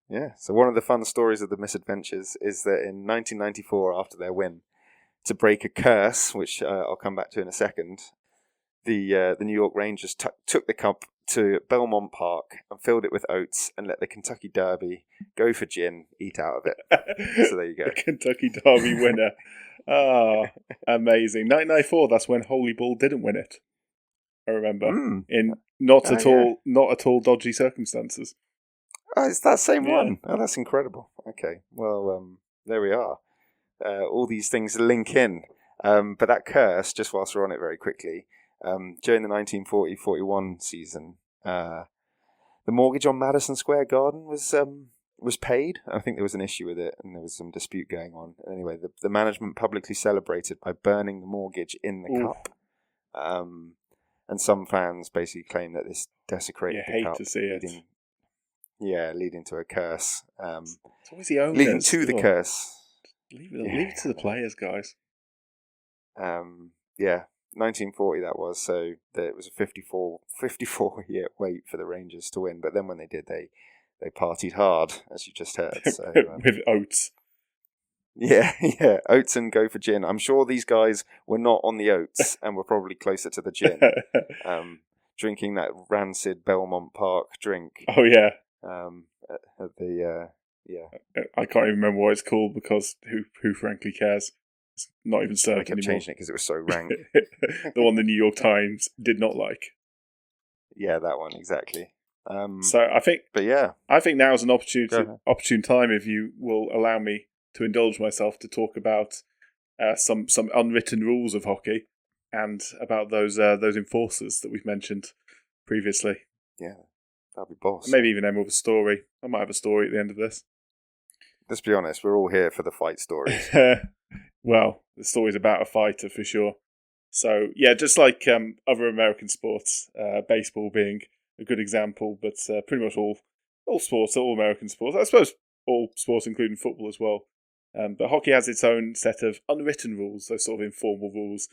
Yeah. So one of the fun stories of the misadventures is that in 1994, after their win, to break a curse, which I'll come back to in a second, the New York Rangers took the cup to Belmont Park and filled it with oats and let the Kentucky Derby go for gin, eat out of it. So there you go. The Kentucky Derby winner. Amazing. 1994, that's when Holy Bull didn't win it. I remember. In not at all dodgy circumstances. Oh, it's that same one. Oh, that's incredible. Okay. Well, there we are. All these things link in. But that curse, just whilst we're on it very quickly, during the 1940-41 season, the mortgage on Madison Square Garden was paid. I think there was an issue with it, and there was some dispute going on. Anyway, the management publicly celebrated by burning the mortgage in the cup. And some fans basically claim that this desecrated the cup. To see it. Leading to a curse. It's always the owners. Leading to the curse. Leave it to the players, guys. 1940 that was, so it was a 54 year wait for the Rangers to win, but then when they did, they partied hard, as you just heard. So, with oats. Yeah, oats and go for gin. I'm sure these guys were not on the oats and were probably closer to the gin. Drinking that rancid Belmont Park drink. Oh yeah. At the I can't even remember what it's called because who frankly cares? It's not even served anymore. I kept changing it because it was so rank. The one the New York Times did not like. Yeah, that one exactly. So I think now is an opportune time, if you will allow me to indulge myself, to talk about some unwritten rules of hockey and about those enforcers that we've mentioned previously. Yeah, that'd be boss. Maybe even end with a story. I might have a story at the end of this. Let's be honest, we're all here for the fight stories. Well, the story's about a fighter for sure. So, yeah, just like other American sports, baseball being a good example, but pretty much all sports, all American sports. I suppose all sports, including football as well. But hockey has its own set of unwritten rules, those sort of informal rules,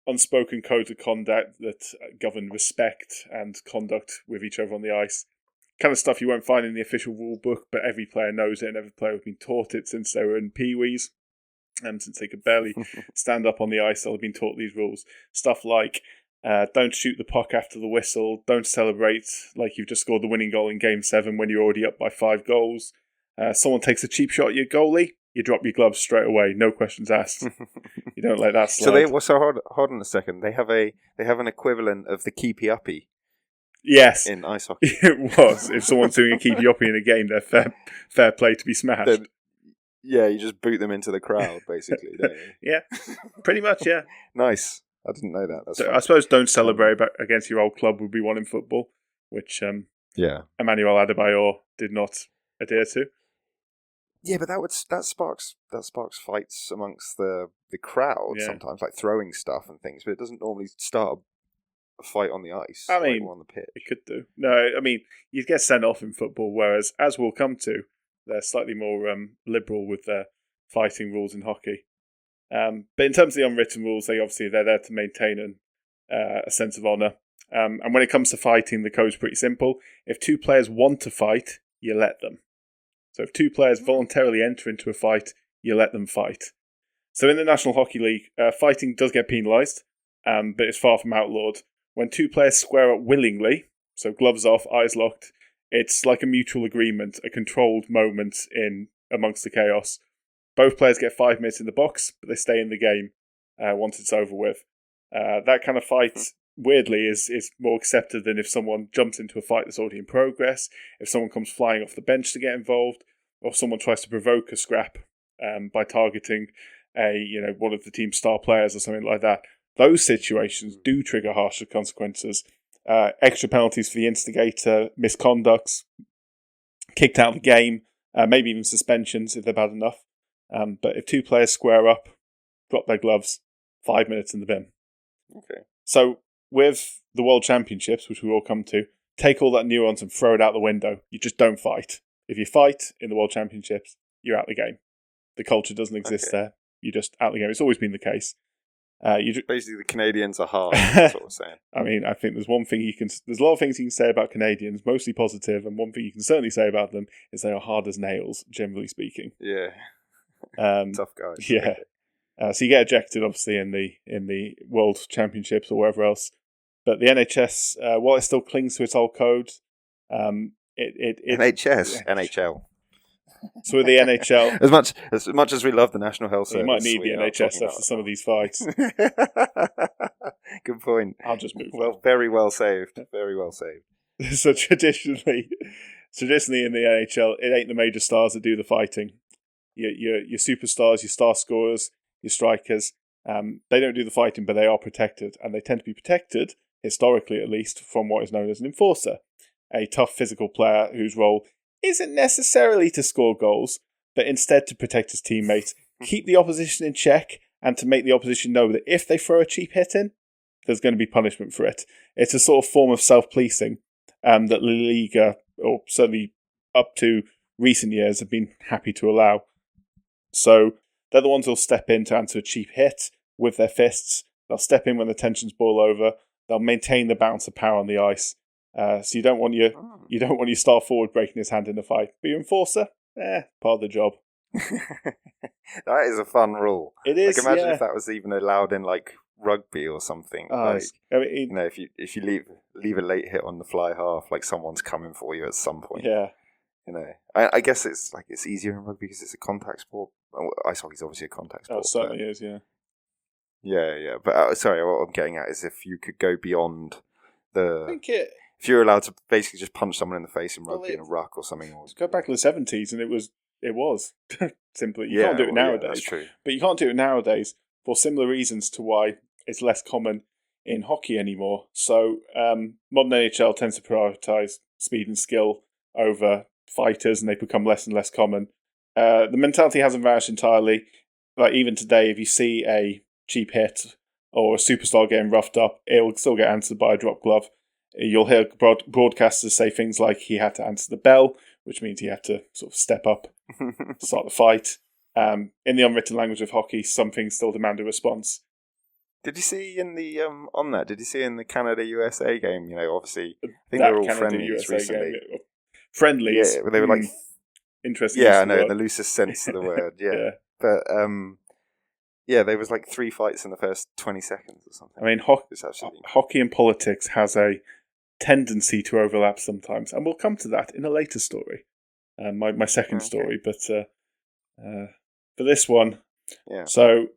unspoken codes of conduct that govern respect and conduct with each other on the ice. Kind of stuff you won't find in the official rule book, but every player knows it and every player has been taught it since they were in pee-wees. Since they could barely stand up on the ice, they'll have been taught these rules. Stuff like don't shoot the puck after the whistle, don't celebrate like you've just scored the winning goal in Game 7 when you're already up by 5 goals. Someone takes a cheap shot at your goalie, you drop your gloves straight away, no questions asked. You don't let that slide. Hold on a second. They have an equivalent of the keepy uppy. Yes, in ice hockey. It was. If someone's doing a keepy uppy in a game, they're fair play to be smashed. Then, yeah, you just boot them into the crowd, basically, don't you? Yeah, pretty much, yeah. Nice. I didn't know that. So I suppose don't celebrate against your old club would be one in football, which Emmanuel Adebayor did not adhere to. Yeah, but that sparks fights amongst the crowd sometimes, like throwing stuff and things. But it doesn't normally start a fight on the ice. I mean, on the pitch. It could do. No, I mean you'd get sent off in football, whereas as we'll come to, they're slightly more liberal with their fighting rules in hockey. But in terms of the unwritten rules, they're there to maintain a sense of honour. And when it comes to fighting, the code's pretty simple. If 2 players want to fight, you let them. So if 2 players voluntarily enter into a fight, you let them fight. So in the National Hockey League, fighting does get penalised, but it's far from outlawed. When 2 players square up willingly, so gloves off, eyes locked, it's like a mutual agreement, a controlled moment in amongst the chaos. Both players get 5 minutes in the box, but they stay in the game once it's over with. That kind of fight, weirdly, is more accepted than if someone jumps into a fight that's already in progress, if someone comes flying off the bench to get involved, or someone tries to provoke a scrap by targeting one of the team's star players or something like that. Those situations do trigger harsher consequences. Extra penalties for the instigator, misconducts, kicked out of the game, maybe even suspensions if they're bad enough. But if 2 players square up, drop their gloves, 5 minutes in the bin. Okay. So with the World Championships, which we will come to, take all that nuance and throw it out the window. You just don't fight. If you fight in the World Championships, you're out the game. The culture doesn't exist there. You're just out the game. It's always been the case. Basically, the Canadians are hard. That's what we're saying. I mean, I think there's a lot of things you can say about Canadians, mostly positive, and one thing you can certainly say about them is they are hard as nails, generally speaking. Yeah. Tough guys. Yeah. So you get ejected, obviously, in the World Championships or wherever else. But the NHS, while it still clings to its old code, NHL. So with the NHL, as much as we love the National Health Service, you might need the NHS after some of these fights. Good point. I'll just move. Well, very well saved. Very well saved. So traditionally in the NHL, it ain't the major stars that do the fighting. Your superstars, your star scorers, your strikers, they don't do the fighting, but they are protected, and they tend to be protected, historically at least, from what is known as an enforcer, a tough physical player whose role isn't necessarily to score goals, but instead to protect his teammates, keep the opposition in check, and to make the opposition know that if they throw a cheap hit in, there's going to be punishment for it. It's a sort of form of self-policing that La Liga, or certainly up to recent years, have been happy to allow. So they're the ones who'll step in to answer a cheap hit with their fists. They'll step in when the tensions boil over. They'll maintain the balance of power on the ice. So you don't want your star forward breaking his hand in a fight. But your enforcer, part of the job. That is a fun rule. It is. Like, imagine if that was even allowed in like rugby or something. If you leave a late hit on the fly half, like someone's coming for you at some point. Yeah. I guess it's easier in rugby because it's a contact sport. Ice hockey is obviously a contact sport. Oh, it certainly is. Yeah. Yeah. But sorry, what I'm getting at is if you could go beyond if you're allowed to basically just punch someone in the face in rugby in a ruck or something. Go back to the 70s and it was simply. You can't do it nowadays. That's true. But you can't do it nowadays for similar reasons to why it's less common in hockey anymore. So modern NHL tends to prioritise speed and skill over fighters, and they become less and less common. The mentality hasn't vanished entirely. Like even today, if you see a cheap hit or a superstar getting roughed up, it'll still get answered by a drop glove. You'll hear broadcasters say things like he had to answer the bell, which means he had to sort of step up, start the fight. In the unwritten language of hockey, some things still demand a response. Did you see in the on that? Did you see in the Canada-USA game? Obviously, I think That they were all Canada friendlies USA recently. Game. Friendlies? Yeah, they were like... Interesting. Yeah, I know, in the loosest sense of the word, yeah. Yeah. But, there was like 3 fights in the first 20 seconds or something. I mean, absolutely... hockey and politics has a tendency to overlap sometimes, and we'll come to that in a later story, my second story. But for this one, so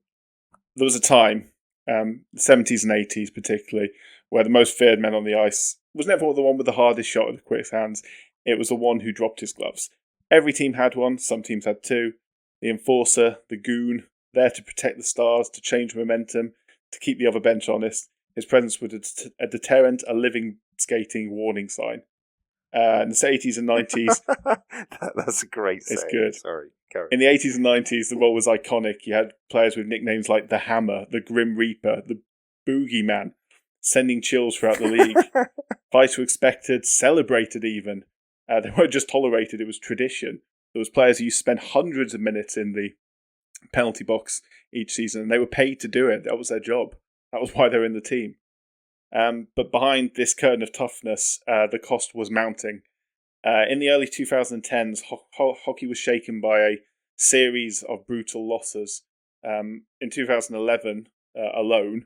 there was a time, the 70s and 80s particularly, where the most feared man on the ice was never the one with the hardest shot or the quickest hands. It was the one who dropped his gloves. Every team had one, some teams had two. The enforcer, the goon, there to protect the stars, to change momentum, to keep the other bench honest. His presence was a deterrent, a living skating warning sign. In the 80s and 90s... That's a great saying. It's good. Sorry, carry on. In the 80s and 90s, the role was iconic. You had players with nicknames like the Hammer, the Grim Reaper, the Boogeyman, sending chills throughout the league. Fights were expected, celebrated even. They weren't just tolerated, it was tradition. There was players who used to spend hundreds of minutes in the penalty box each season, and they were paid to do it. That was their job. That was why they were in the team. But behind this curtain of toughness, the cost was mounting. In the early 2010s, hockey was shaken by a series of brutal losses. In 2011 alone,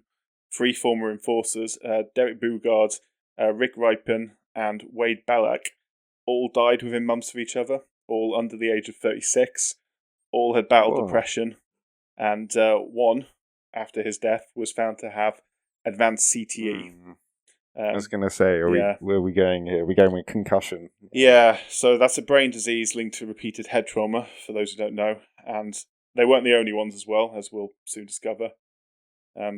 3 former enforcers, Derek Bugard, Rick Ripon, and Wade Ballack, all died within months of each other, all under the age of 36. All had battled depression, and one, after his death, was found to have advanced CTE. I was going to say, where are we going here? We're going with concussion. Yeah, so that's a brain disease linked to repeated head trauma, for those who don't know. And they weren't the only ones as well, as we'll soon discover.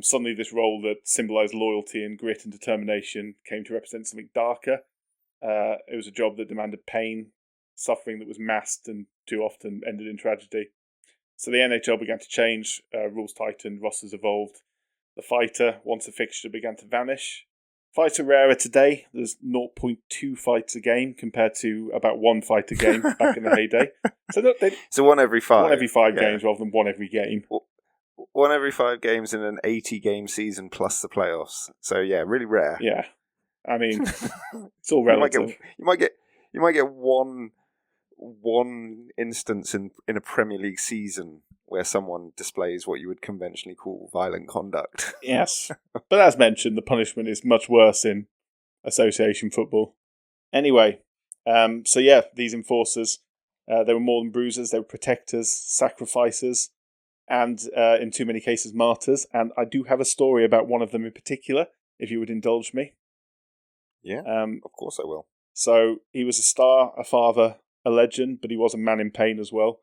Suddenly this role that symbolised loyalty and grit and determination came to represent something darker. It was a job that demanded pain, suffering that was masked and too often ended in tragedy. So the NHL began to change, rules tightened, rosters evolved. The fighter, once a fixture, began to vanish. Fights are rarer today. There's 0.2 fights a game compared to about 1 fight a game back in the heyday. So 1 every 5. 1 every 5 games rather than 1 every game. 1 every 5 games in an 80-game season plus the playoffs. So yeah, really rare. Yeah, I mean, it's all relative. You might get one instance in a Premier League season where someone displays what you would conventionally call violent conduct. Yes, but as mentioned, the punishment is much worse in association football. Anyway, these enforcers, they were more than bruisers. They were protectors, sacrificers, and in too many cases, martyrs. And I do have a story about one of them in particular, if you would indulge me. Yeah, of course I will. So he was a star, a father, a legend, but he was a man in pain as well.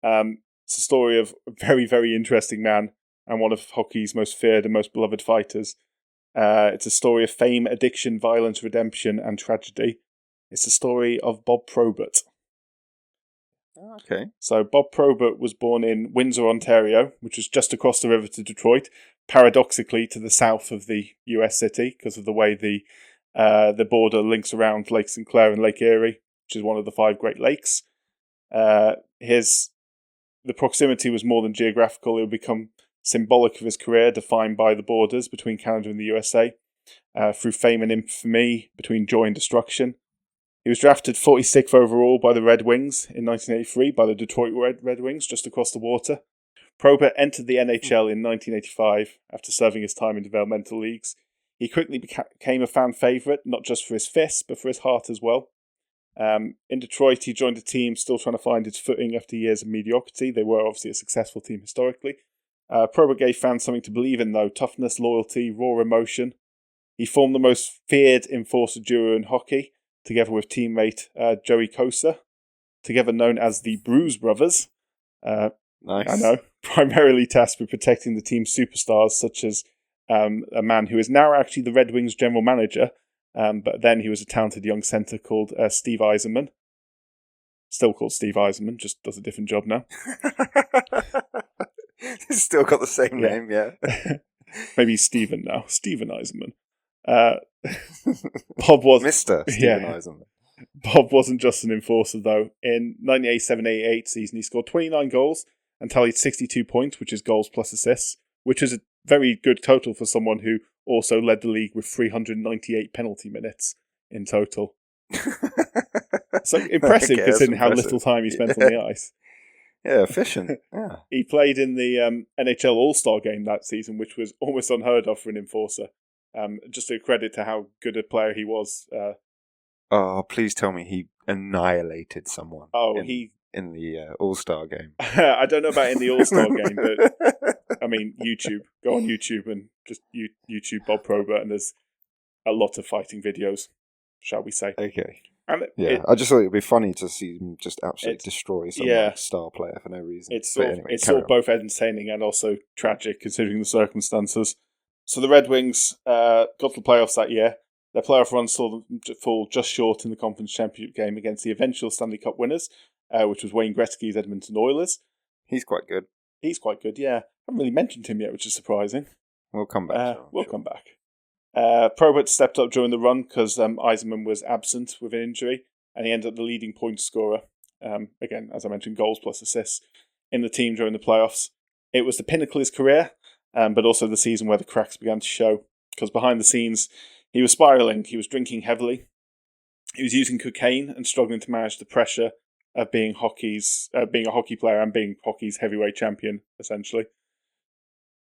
It's a story of a very, very interesting man and one of hockey's most feared and most beloved fighters. It's a story of fame, addiction, violence, redemption, and tragedy. It's the story of Bob Probert. Okay. So Bob Probert was born in Windsor, Ontario, which was just across the river to Detroit, paradoxically to the south of the US city because of the way the border links around Lake St. Clair and Lake Erie, which is one of the 5 Great Lakes. The proximity was more than geographical. It would become symbolic of his career, defined by the borders between Canada and the USA, through fame and infamy, between joy and destruction. He was drafted 46th overall by the Red Wings in 1983, by the Detroit Red Wings, just across the water. Probert entered the NHL in 1985 after serving his time in developmental leagues. He quickly became a fan favourite, not just for his fists, but for his heart as well. In Detroit, he joined a team still trying to find its footing after years of mediocrity. They were obviously a successful team historically. Probert gave fans something to believe in, though: toughness, loyalty, raw emotion. He formed the most feared enforcer duo in hockey, together with teammate Joey Kosa, together known as the Bruise Brothers. Nice. I know. Primarily tasked with protecting the team's superstars, such as a man who is now actually the Red Wings general manager, but then he was a talented young centre called Steve Yzerman. Still called Steve Yzerman, just does a different job now. He's still got the same name, yeah. Maybe Steven now. Steven Yzerman. Bob was... Mr. Steven Yzerman. Bob wasn't just an enforcer, though. In 1987-88 season, he scored 29 goals and tallied 62 points, which is goals plus assists, which is a very good total for someone who also led the league with 398 penalty minutes in total. So impressive, Okay, considering how impressive. little time he spent on the ice. Yeah, efficient. Yeah. He played in the NHL All-Star game that season, which was almost unheard of for an enforcer. Just a credit to how good a player he was. Oh, please tell me he annihilated someone. In the All-Star game. I don't know about in the All-Star game, but I mean, YouTube. Go on YouTube and just YouTube Bob Probert, and there's a lot of fighting videos, shall we say. Okay. And I just thought it would be funny to see him just absolutely destroy some star player for no reason. It's both entertaining and also tragic, considering the circumstances. So the Red Wings got to the playoffs that year. Their playoff run saw them fall just short in the conference championship game against the eventual Stanley Cup winners, which was Wayne Gretzky's Edmonton Oilers. He's quite good. Yeah. I haven't really mentioned him yet, which is surprising. We'll come back. Come back. Probert stepped up during the run because Yzerman was absent with an injury, and he ended up the leading point scorer. Again, as I mentioned, goals plus assists in the team during the playoffs. It was the pinnacle of his career, but also the season where the cracks began to show, because behind the scenes, he was spiralling. He was drinking heavily. He was using cocaine and struggling to manage the pressure of being a hockey player and being hockey's heavyweight champion, essentially.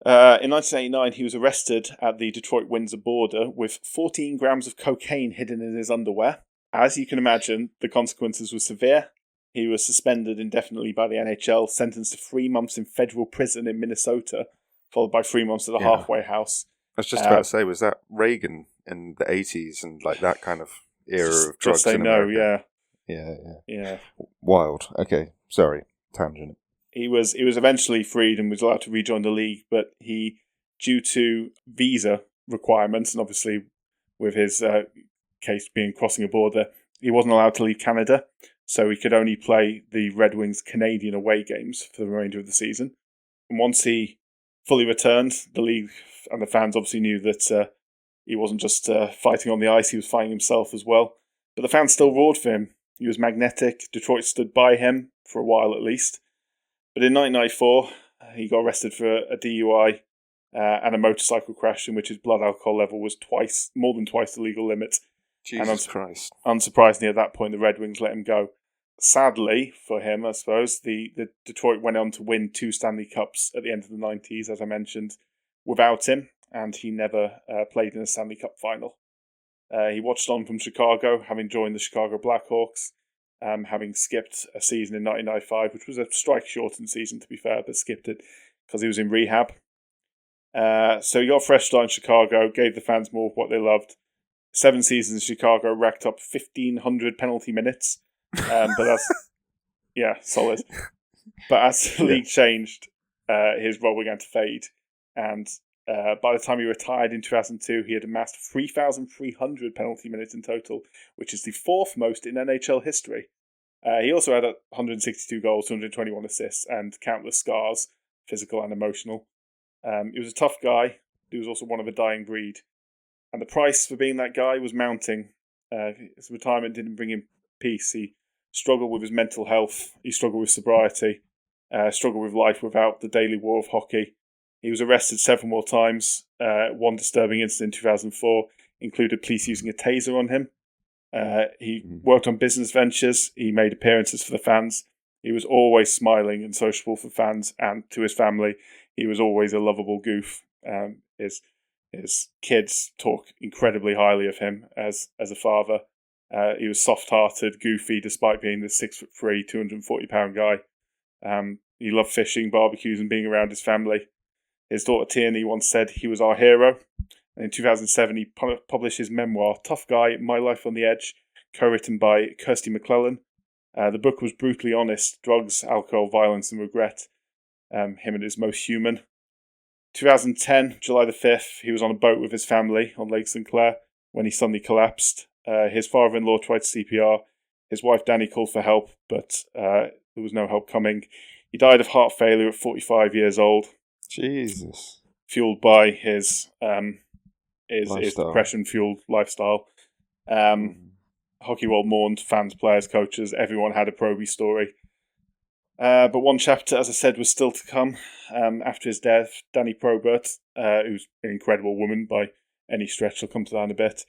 In 1989, he was arrested at the Detroit-Windsor border with 14 grams of cocaine hidden in his underwear. As you can imagine, the consequences were severe. He was suspended indefinitely by the NHL, sentenced to 3 months in federal prison in Minnesota, followed by 3 months at the halfway house. I was just about to say, was that Reagan in the 80s and like that kind of era of drugs? Just say in no, America? Yeah. Wild. Okay, sorry, tangent. He was eventually freed and was allowed to rejoin the league, but due to visa requirements, and obviously with his case being crossing a border, he wasn't allowed to leave Canada, so he could only play the Red Wings Canadian away games for the remainder of the season. And once he fully returned, the league and the fans obviously knew that he wasn't just fighting on the ice, he was fighting himself as well. But the fans still roared for him. He was magnetic. Detroit stood by him for a while at least. But in 1994, he got arrested for a DUI and a motorcycle crash in which his blood alcohol level was more than twice the legal limit. Jesus Christ. Unsurprisingly, at that point, the Red Wings let him go. Sadly for him, I suppose, the Detroit went on to win 2 Stanley Cups at the end of the 90s, as I mentioned, without him, and he never played in a Stanley Cup final. He watched on from Chicago, having joined the Chicago Blackhawks, having skipped a season in 1995, which was a strike-shortened season, to be fair, but skipped it because he was in rehab. So he got a fresh start in Chicago, gave the fans more of what they loved. 7 seasons in Chicago, racked up 1,500 penalty minutes. But that's, solid. But as the league changed, his role began to fade. And by the time he retired in 2002, he had amassed 3,300 penalty minutes in total, which is the 4th most in NHL history. He also had 162 goals, 221 assists, and countless scars, physical and emotional. He was a tough guy. He was also one of a dying breed. And the price for being that guy was mounting. His retirement didn't bring him peace. He struggled with his mental health. He struggled with sobriety. Struggled with life without the daily war of hockey. He was arrested several more times. One disturbing incident in 2004 included police using a taser on him. He worked on business ventures. He made appearances for the fans. He was always smiling and sociable for fans and to his family. He was always a lovable goof. His kids talk incredibly highly of him as a father. He was soft-hearted, goofy, despite being the 6'3", 240-pound guy. He loved fishing, barbecues, and being around his family. His daughter Tierney once said he was our hero. And in 2007, he published his memoir, Tough Guy, My Life on the Edge, co-written by Kirsty McClellan. The book was brutally honest: drugs, alcohol, violence, and regret. Him at his most human. 2010, July the 5th, he was on a boat with his family on Lake St. Clair when he suddenly collapsed. His father-in-law tried CPR. His wife Danny called for help, but there was no help coming. He died of heart failure at 45 years old. Jesus. Fueled by his depression-fueled lifestyle. Hockey world mourned, fans, players, coaches, everyone had a Probie story. But one chapter, as I said, was still to come. After his death, Danny Probert, who's an incredible woman by any stretch, I'll come to that in a bit,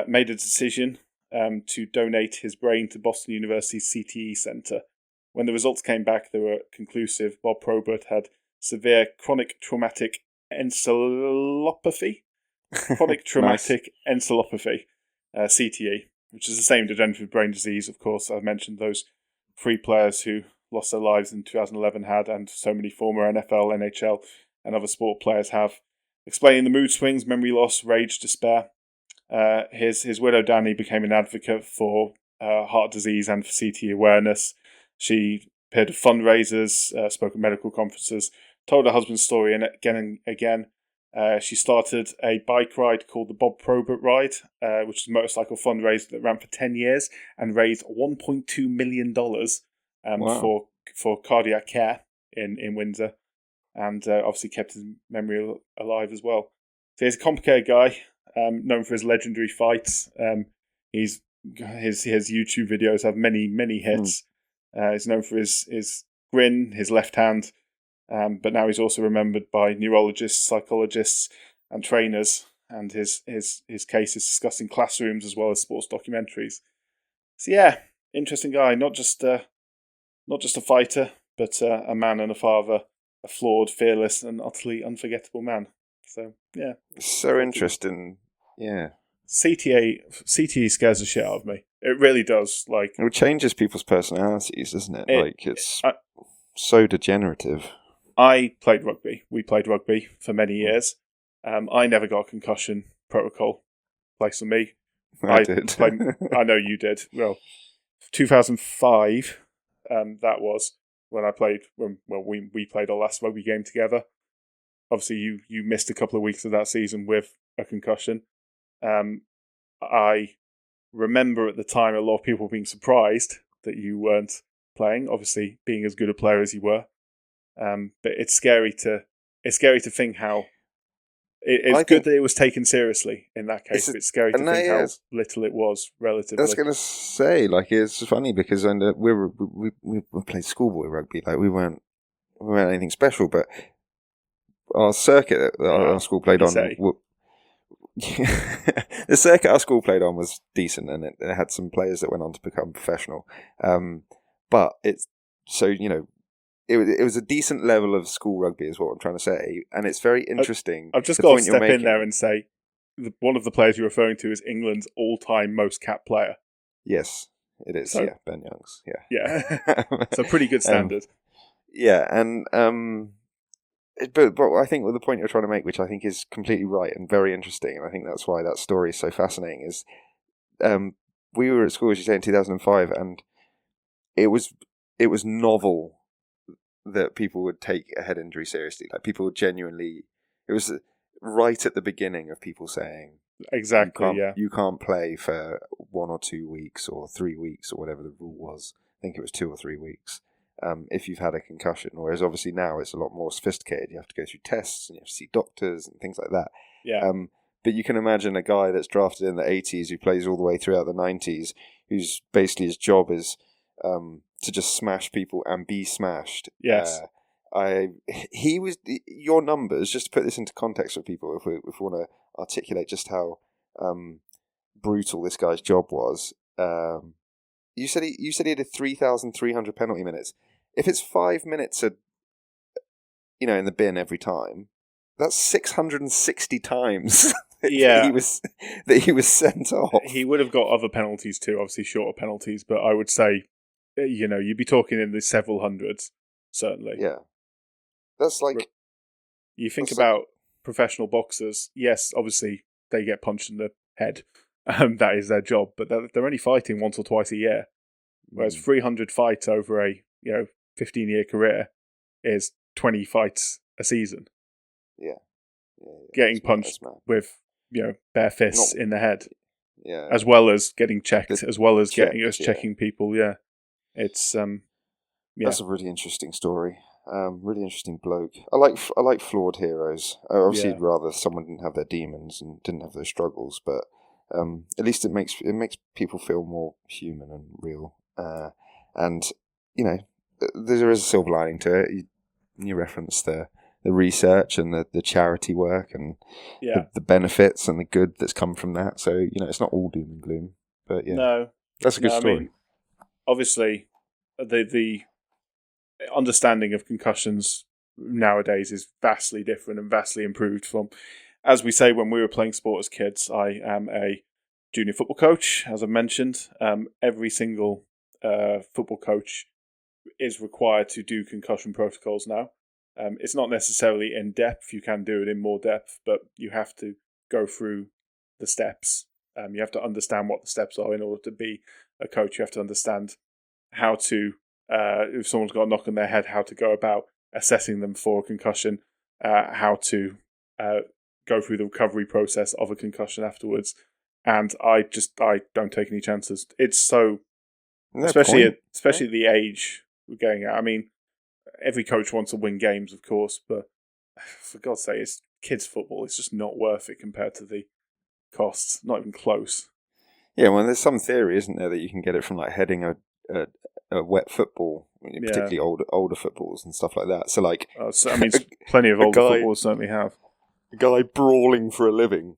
made a decision to donate his brain to Boston University's CTE Centre. When the results came back, they were conclusive. Bob Probert had severe chronic traumatic encephalopathy. Chronic traumatic encephalopathy, CTE, which is the same degenerative brain disease, of course. I've mentioned those 3 players who lost their lives in 2011 had, and so many former NFL, NHL, and other sport players have. Explaining the mood swings, memory loss, rage, despair. His widow Danny became an advocate for heart disease and for CTE awareness. She appeared at fundraisers, spoke at medical conferences, told her husband's story, and again. She started a bike ride called the Bob Probert Ride, which is a motorcycle fundraiser that ran for 10 years and raised $1.2 million for cardiac care in Windsor, and obviously kept his memory alive as well. So he's a complicated guy, known for his legendary fights. His YouTube videos have many hits. He's known for his grin, his left hand. But now he's also remembered by neurologists, psychologists, and trainers, and his case is discussed in classrooms as well as sports documentaries. So yeah, interesting guy. Not just a fighter, but a man and a father, a flawed, fearless, and utterly unforgettable man. So yeah, so interesting. Yeah, CTE scares the shit out of me. It really does. Like, it changes people's personalities, doesn't it? It's so degenerative. I played rugby. We played rugby for many years. I never got a concussion protocol placed on me. I did. I know you did. Well, 2005, that was when I played. We played our last rugby game together. Obviously, you missed a couple of weeks of that season with a concussion. I remember at the time a lot of people being surprised that you weren't playing. Obviously, being as good a player as you were. But it's scary to think how it's good that it was taken seriously in that case. It's scary to think how little it was relatively. I was going to say, it's funny because we played schoolboy rugby. Like we weren't anything special, but our circuit that our school played on. The circuit our school played on was decent, and it had some players that went on to become professional. But it's so It was a decent level of school rugby, is what I'm trying to say, and it's very interesting. I've just got to step in there and say one of the players you're referring to is England's all-time most capped player. Yes, it is. So, Ben Youngs. Yeah. So pretty good standard. And but I think the point you're trying to make, which I think is completely right and very interesting, and I think that's why that story is so fascinating, is we were at school, as you say, in 2005, and it was novel that people would take a head injury seriously. Like people would genuinely, it was right at the beginning of people saying, exactly, you can't play for 1 or 2 weeks or 3 weeks or whatever the rule was. I think it was 2 or 3 weeks. If you've had a concussion, whereas obviously now it's a lot more sophisticated. You have to go through tests and you have to see doctors and things like that. Yeah. But you can imagine a guy that's drafted in the 80s who plays all the way throughout the 90s, who's basically his job is to just smash people and be smashed. Yes. He was your numbers. Just to put this into context for people, if we want to articulate just how brutal this guy's job was. You said he had 3,300 penalty minutes. If it's 5 minutes in the bin every time, that's 660 times. that he was sent off. He would have got other penalties too, obviously shorter penalties, but I would say, you'd be talking in the several hundreds, certainly. Yeah. That's like... You think about professional boxers, yes, obviously they get punched in the head. That is their job, but they're only fighting once or twice a year. Whereas 300 fights over a 15-year career is 20 fights a season. Yeah. Getting punched with bare fists in the head. Yeah. As well as getting checked, as well as checking people. Yeah. It's That's a really interesting story. Really interesting bloke. I like flawed heroes. Obviously, I'd rather someone didn't have their demons and didn't have those struggles, but At least it makes people feel more human and real. And there is a silver lining to it. You referenced the research and the charity work and the benefits and the good that's come from that. So it's not all doom and gloom. But no, that's a good story. I mean, obviously, the understanding of concussions nowadays is vastly different and vastly improved from, as we say, when we were playing sport as kids. I am a junior football coach, as I mentioned. Every single football coach is required to do concussion protocols now. It's not necessarily in depth. You can do it in more depth, but you have to go through the steps. You have to understand what the steps are in order to be a coach. You have to understand how to, if someone's got a knock on their head, how to go about assessing them for a concussion, how to go through the recovery process of a concussion afterwards. And I don't take any chances. It's so, especially at the age we're going at. I mean, every coach wants to win games, of course, but for God's sake, it's kids' football. It's just not worth it compared to the costs. Not even close. Yeah, well, there's some theory, isn't there, that you can get it from like heading a wet football, particularly older footballs and stuff like that. So like, plenty of older footballers certainly have. A guy brawling for a living,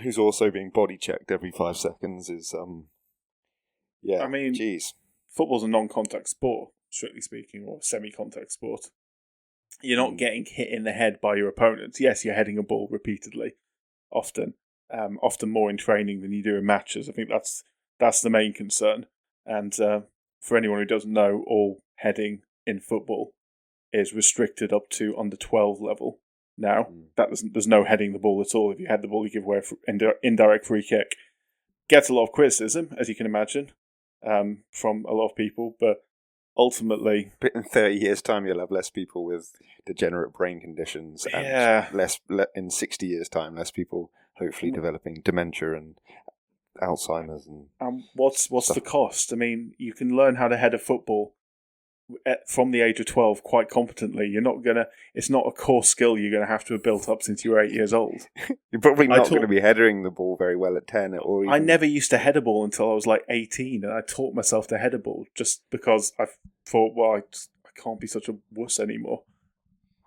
who's also being body checked every 5 seconds is I mean, geez, football's a non-contact sport, strictly speaking, or semi-contact sport. You're not getting hit in the head by your opponents. Yes, you're heading a ball repeatedly, often more in training than you do in matches. I think that's the main concern. And for anyone who doesn't know, all heading in football is restricted up to under 12 level. Now, there's no heading the ball at all. If you head the ball, you give away an indirect free kick. Gets a lot of criticism, as you can imagine, from a lot of people, but ultimately... But in 30 years' time, you'll have less people with degenerate brain conditions, and in 60 years' time, less people hopefully developing dementia and Alzheimer's. And what's the cost? I mean, you can learn how to head a football from the age of 12 quite competently. It's not a core skill you're going to have to have built up since you were 8 years old. You're probably not going to be heading the ball very well at 10. I never used to head a ball until I was like 18, and I taught myself to head a ball just because I thought, well, I can't be such a wuss anymore.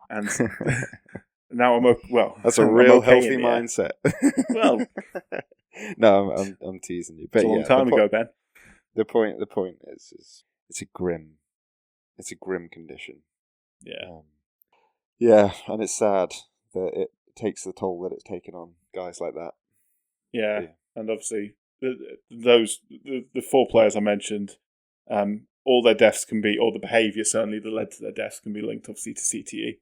And now that's a real healthy mindset. Well, no, I'm teasing you. But it's a long time ago, Ben. The point is it's a grim condition. Yeah. And it's sad that it takes the toll that it's taken on guys like that. Yeah. And obviously the 4 players I mentioned, all their deaths can be, or the behaviour certainly that led to their deaths can be linked obviously to CTE.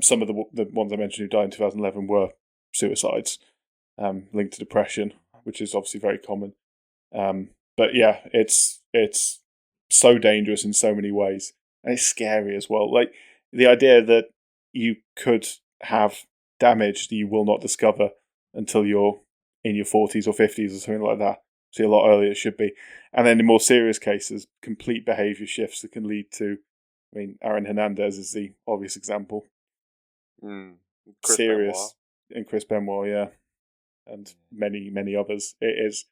Some of the ones I mentioned who died in 2011 were suicides, linked to depression, which is obviously very common. But yeah, it's so dangerous in so many ways, and it's scary as well. Like the idea that you could have damage that you will not discover until you're in your 40s or 50s or something like that. See, a lot earlier it should be. And then in more serious cases, complete behaviour shifts that can lead to, I mean, Aaron Hernandez is the obvious example. Serious. Benoit. And Chris Benoit, and many, many others. It is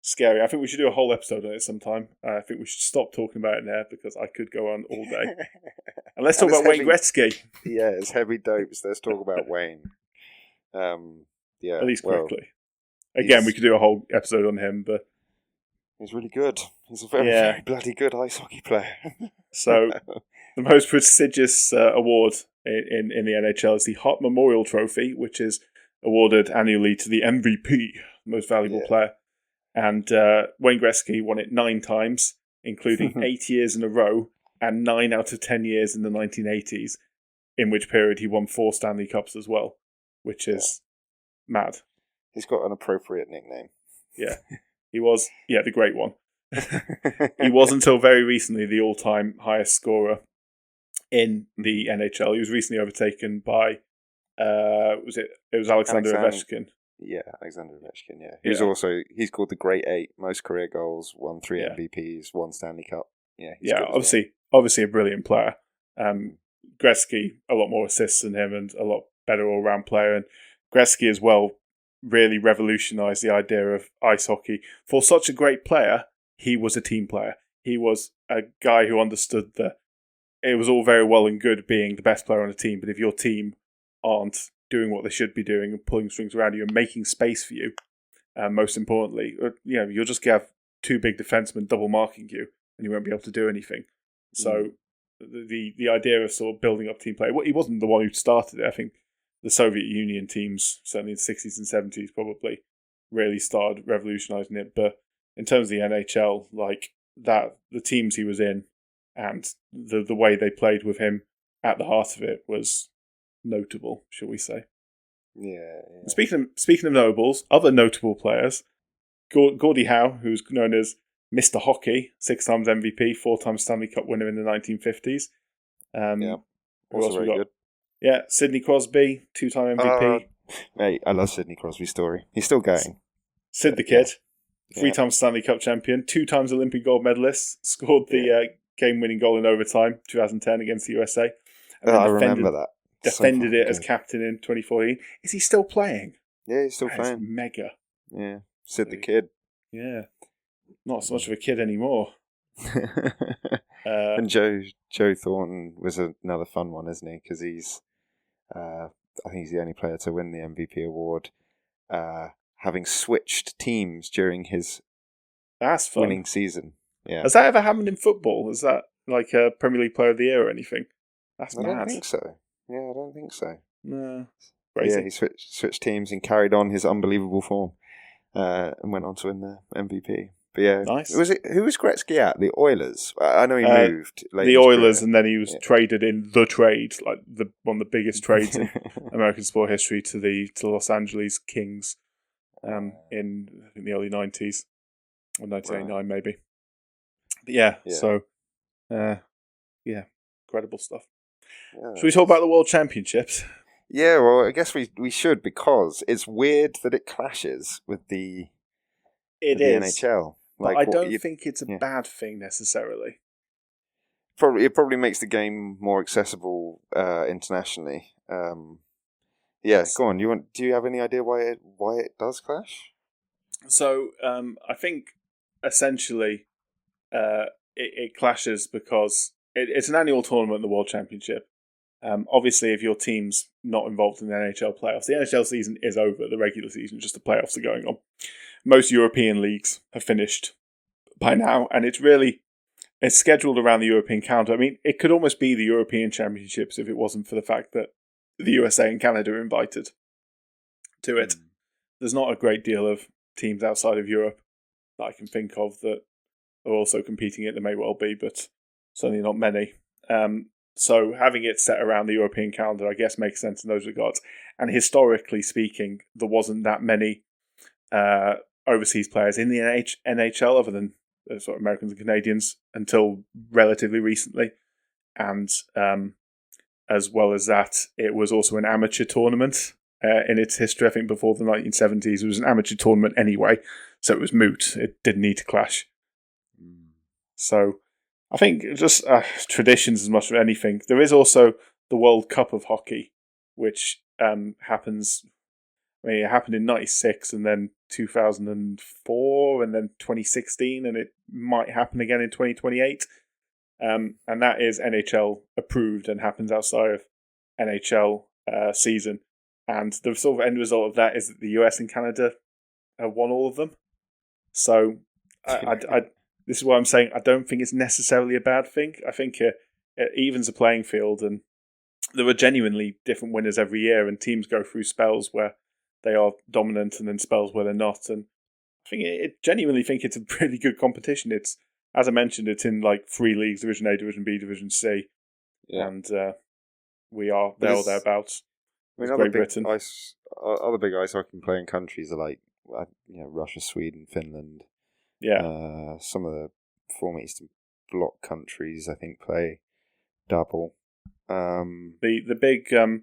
scary. I think we should do a whole episode on it sometime. I think we should stop talking about it now because I could go on all day. And let's talk about Wayne Gretzky. Yeah, it's heavy dopes. Let's talk about Wayne. At least quickly. Again, we could do a whole episode on him, but he's really good. He's a very bloody good ice hockey player. So, the most prestigious award in the NHL is the Hart Memorial Trophy, which is awarded annually to the MVP, most valuable player. And Wayne Gretzky won it 9 times, including 8 years in a row, and 9 out of 10 years in the 1980s, in which period he won 4 Stanley Cups as well, which is mad. He's got an appropriate nickname. Yeah, he was, the great one. He was until very recently the all-time highest scorer in the NHL. He was recently overtaken by, it was Alexander Ovechkin. Yeah, Alexander Ovechkin, yeah. He's called the Great 8, most career goals, won 3 MVPs, 1 Stanley Cup. Yeah, obviously a brilliant player. Gretzky, a lot more assists than him and a lot better all-round player. And Gretzky as well really revolutionised the idea of ice hockey. For such a great player, he was a team player. He was a guy who understood that it was all very well and good being the best player on a team, but if your team aren't doing what they should be doing and pulling strings around you and making space for you, most importantly, you'll just have two big defensemen double marking you and you won't be able to do anything. So the idea of sort of building up team play, he wasn't the one who started it. I think the Soviet Union teams, certainly in the 60s and 70s, probably really started revolutionising it. But in terms of the NHL, like that, the teams he was in and the way they played with him at the heart of it was notable, shall we say. Yeah. Speaking of notables, other notable players, Gordie Howe, who's known as Mr. Hockey, 6 times MVP, 4 times Stanley Cup winner in the 1950s. Also very good. Yeah, Sidney Crosby, 2-time MVP. Mate, I love Sidney Crosby's story. He's still going. Sid the Kid, 3 times Stanley Cup champion, 2 times Olympic gold medalist, scored the game-winning goal in overtime, 2010 against the USA. And I remember that. Defended it as captain in 2014. Is he still playing? Yeah, he's still playing. Mega. Yeah, Sid the Kid. Yeah, not so much of a kid anymore. And Joe Thornton was another fun one, isn't he? Because he's, I think he's the only player to win the MVP award, having switched teams during his winning season. Yeah, has that ever happened in football? Is that like a Premier League Player of the Year or anything? That's mad. I don't think so. Yeah, I don't think so. No, crazy. Yeah, he switched teams and carried on his unbelievable form, and went on to win the MVP. But yeah, nice. Who was Gretzky at? The Oilers. I know he moved. The Oilers, and then he was traded in the trade, like one of the biggest trades in American sport history, to the Los Angeles Kings, in I think the early 90s or 1989 maybe. But yeah. So incredible stuff. Yeah. Should we talk about the World Championships? Yeah, well, I guess we should, because it's weird that it clashes with the NHL. But I don't think it's a bad thing necessarily. It probably makes the game more accessible internationally. Go on. Do you have any idea why it does clash? So I think essentially it clashes because it's an annual tournament, the World Championship. Obviously, if your team's not involved in the NHL playoffs, the NHL season is over. The regular season, just the playoffs are going on. Most European leagues have finished by now, and it's scheduled around the European calendar. I mean, it could almost be the European Championships if it wasn't for the fact that the USA and Canada are invited to it. There's not a great deal of teams outside of Europe that I can think of that are also competing it. There may well be, but certainly not many. So having it set around the European calendar, I guess, makes sense in those regards. And historically speaking, there wasn't that many overseas players in the NHL other than sort of Americans and Canadians until relatively recently. And as well as that, it was also an amateur tournament in its history. I think before the 1970s, it was an amateur tournament anyway, so it was moot. It didn't need to clash. So I think just traditions as much as anything. There is also the World Cup of Hockey, which happens. I mean, it happened in '96, and then 2004, and then 2016, and it might happen again in 2028. And that is NHL approved and happens outside of NHL season. And the sort of end result of that is that the US and Canada have won all of them. So this is why I'm saying I don't think it's necessarily a bad thing. I think it evens the playing field, and there are genuinely different winners every year, and teams go through spells where they are dominant and then spells where they're not. And I genuinely think it's a pretty good competition. It's, as I mentioned, it's in like 3 leagues: Division A, Division B, Division C, and we are there or thereabouts. I mean, other big ice hockey playing countries are like Russia, Sweden, Finland. Yeah, some of the former Eastern Bloc countries, I think, play double. The big, I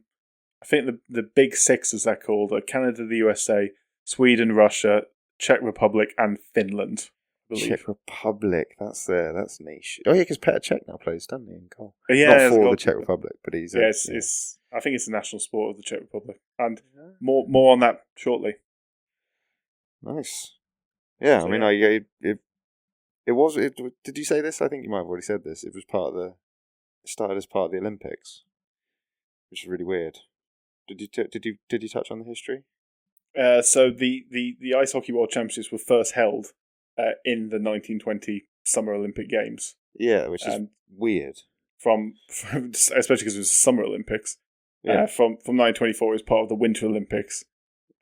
think the big 6, as they're called, are Canada, the USA, Sweden, Russia, Czech Republic, and Finland. I believe. Czech Republic, that's niche. Oh yeah, because Petr Cech now plays, doesn't he, in goal? Yeah, not for the Czech Republic, but he's. I think it's the national sport of the Czech Republic, and more on that shortly. Nice. Yeah, So, I mean, yeah. it was. Did you say this? I think you might have already said this. It was part of the. It started as part of the Olympics, which is really weird. Did you touch on the history? So the Ice Hockey World Championships were first held in the 1920 Summer Olympic Games. Yeah, which is weird. From especially because it was the Summer Olympics. Yeah. From 1924 it was part of the Winter Olympics,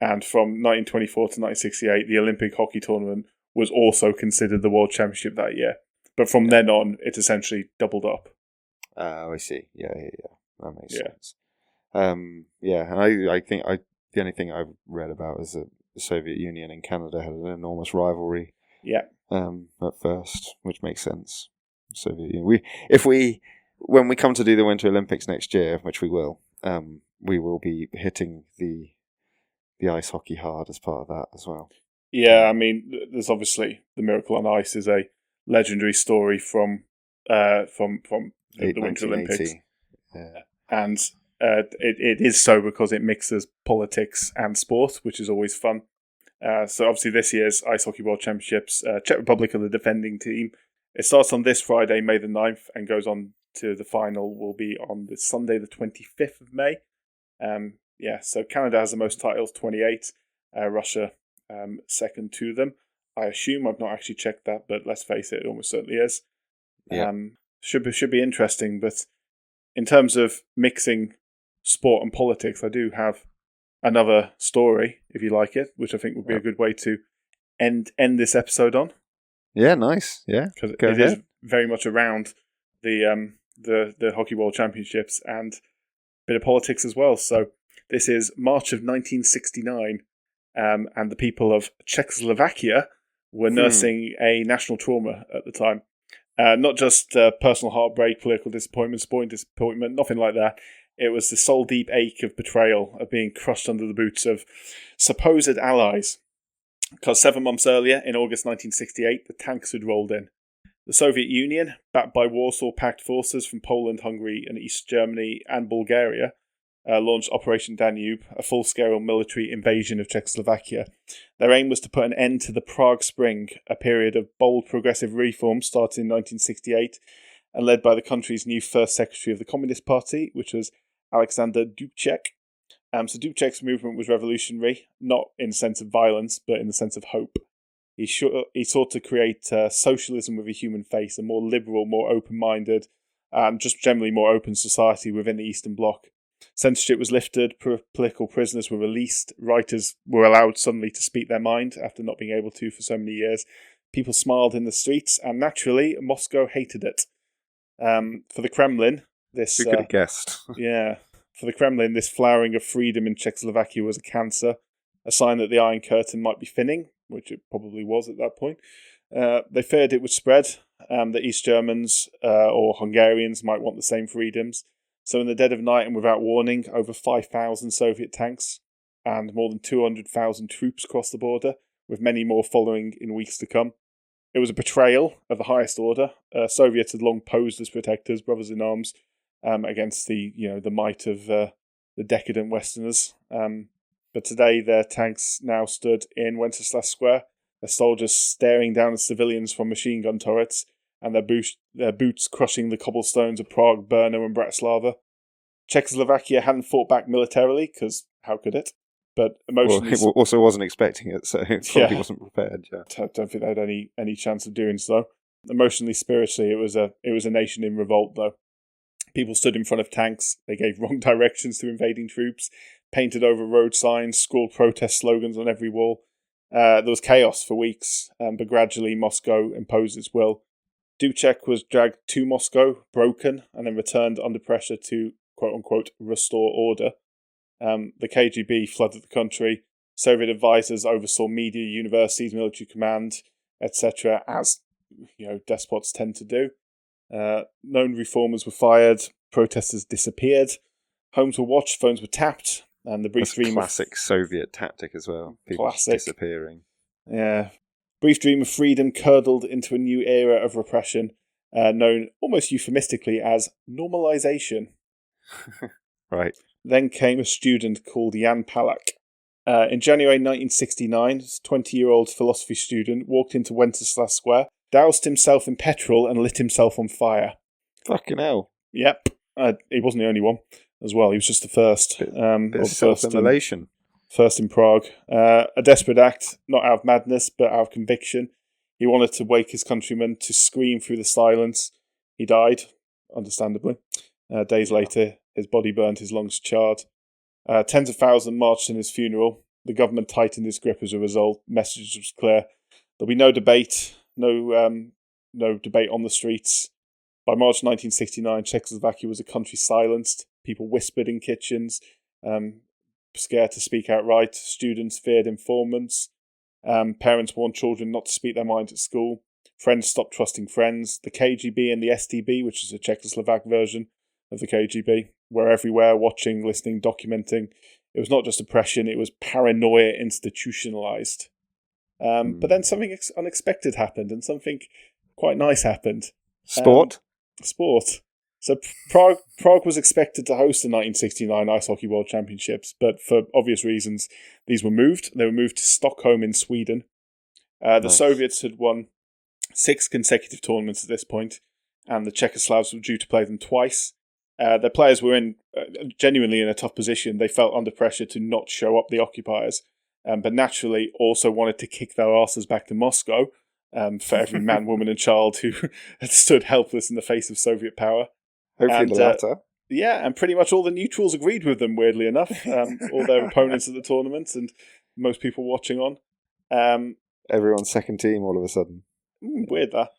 and from 1924 to 1968 the Olympic hockey tournament was also considered the World Championship that year. But from then on, it essentially doubled up. Oh, I see. Yeah. That makes Yeah. sense. Yeah, and I think the only thing I've read about is that the Soviet Union and Canada had an enormous rivalry. Yeah. At first, which makes sense. Soviet Union. When we come to do the Winter Olympics next year, which we will be hitting the ice hockey hard as part of that as well. Yeah, I mean, there's obviously the Miracle on Ice is a legendary story from the Winter Olympics, and it is so because it mixes politics and sport, which is always fun. So obviously this year's Ice Hockey World Championships, Czech Republic are the defending team. It starts on this Friday, May the 9th, and goes on to the final will be on the Sunday, the 25th of May. So Canada has the most titles, 28. Russia second to them. I assume, I've not actually checked that, but let's face it almost certainly is. Yeah. Should be interesting, but in terms of mixing sport and politics, I do have another story, if you like it, which I think would be a good way to end this episode on. Yeah, nice. Yeah, because it is very much around the Hockey World Championships and a bit of politics as well. So this is March of 1969, and the people of Czechoslovakia were nursing a national trauma at the time. Not just personal heartbreak, political disappointment, sporting disappointment, nothing like that. It was the soul-deep ache of betrayal, of being crushed under the boots of supposed allies. Because 7 months earlier, in August 1968, the tanks had rolled in. The Soviet Union, backed by Warsaw Pact forces from Poland, Hungary, and East Germany and Bulgaria, launched Operation Danube, a full-scale military invasion of Czechoslovakia. Their aim was to put an end to the Prague Spring, a period of bold progressive reform started in 1968 and led by the country's new first secretary of the Communist Party, which was Alexander Dubček. So Dubček's movement was revolutionary, not in the sense of violence, but in the sense of hope. He sought to create socialism with a human face, a more liberal, more open-minded, and just generally more open society within the Eastern Bloc. Censorship was lifted, political prisoners were released, writers were allowed suddenly to speak their mind after not being able to for so many years. People smiled in the streets, and naturally, Moscow hated it. For the Kremlin, this... Who could have guessed? Yeah. For the Kremlin, this flowering of freedom in Czechoslovakia was a cancer, a sign that the Iron Curtain might be thinning, which it probably was at that point. They feared it would spread, that East Germans or Hungarians might want the same freedoms. So in the dead of night and without warning, over 5,000 Soviet tanks and more than 200,000 troops crossed the border, with many more following in weeks to come. It was a betrayal of the highest order. Soviets had long posed as protectors, brothers in arms, against the might of the decadent Westerners. But today their tanks now stood in Wenceslas Square, their soldiers staring down at civilians from machine gun turrets, and their boots crushing the cobblestones of Prague, Brno and Bratislava. Czechoslovakia hadn't fought back militarily, because how could it? But emotionally... Well, it also wasn't expecting it, so it probably wasn't prepared. Yeah. I don't think they had any chance of doing so. Emotionally, spiritually, it was a nation in revolt, though. People stood in front of tanks, they gave wrong directions to invading troops, painted over road signs, scrawled protest slogans on every wall. There was chaos for weeks, but gradually Moscow imposed its will. Dubček was dragged to Moscow, broken, and then returned under pressure to, quote-unquote, restore order. The KGB flooded the country. Soviet advisors oversaw media, universities, military command, etc., as despots tend to do. Known reformers were fired, protesters disappeared, homes were watched, phones were tapped, and the brief dream classic Soviet tactic as well. People disappearing. Yeah. Brief dream of freedom curdled into a new era of repression, known almost euphemistically as normalization. Right. Then came a student called Jan Palach. In January 1969, this 20-year-old philosophy student walked into Wenceslas Square, doused himself in petrol and lit himself on fire. Fucking hell. Yep. He wasn't the only one as well. He was just the first. Bit of self-immolation. First in Prague. A desperate act, not out of madness, but out of conviction. He wanted to wake his countrymen to scream through the silence. He died, understandably. Days later, his body burned, his lungs charred. Tens of thousands marched in his funeral. The government tightened its grip as a result. Message was clear. There'll be no debate, no debate on the streets. By March 1969, Czechoslovakia was a country silenced. People whispered in kitchens, scared to speak outright. Students feared informants. Parents warned children not to speak their minds at school. Friends stopped trusting friends. The KGB and the STB, which is a Czechoslovak version of the KGB, were everywhere, watching, listening, documenting. It was not just oppression, it was paranoia institutionalized. But then something unexpected happened, and something quite nice happened. Sport. So Prague was expected to host the 1969 Ice Hockey World Championships, but for obvious reasons, these were moved. They were moved to Stockholm in Sweden. The Soviets had won 6 consecutive tournaments at this point, and the Czechoslavs were due to play them twice. Their players were genuinely in a tough position. They felt under pressure to not show up the occupiers, but naturally also wanted to kick their asses back to Moscow for every man, woman and child who had stood helpless in the face of Soviet power. Hopefully the latter. Yeah, and pretty much all the neutrals agreed with them, weirdly enough. All their opponents at the tournament and most people watching on. Everyone's second team all of a sudden. Weird, that.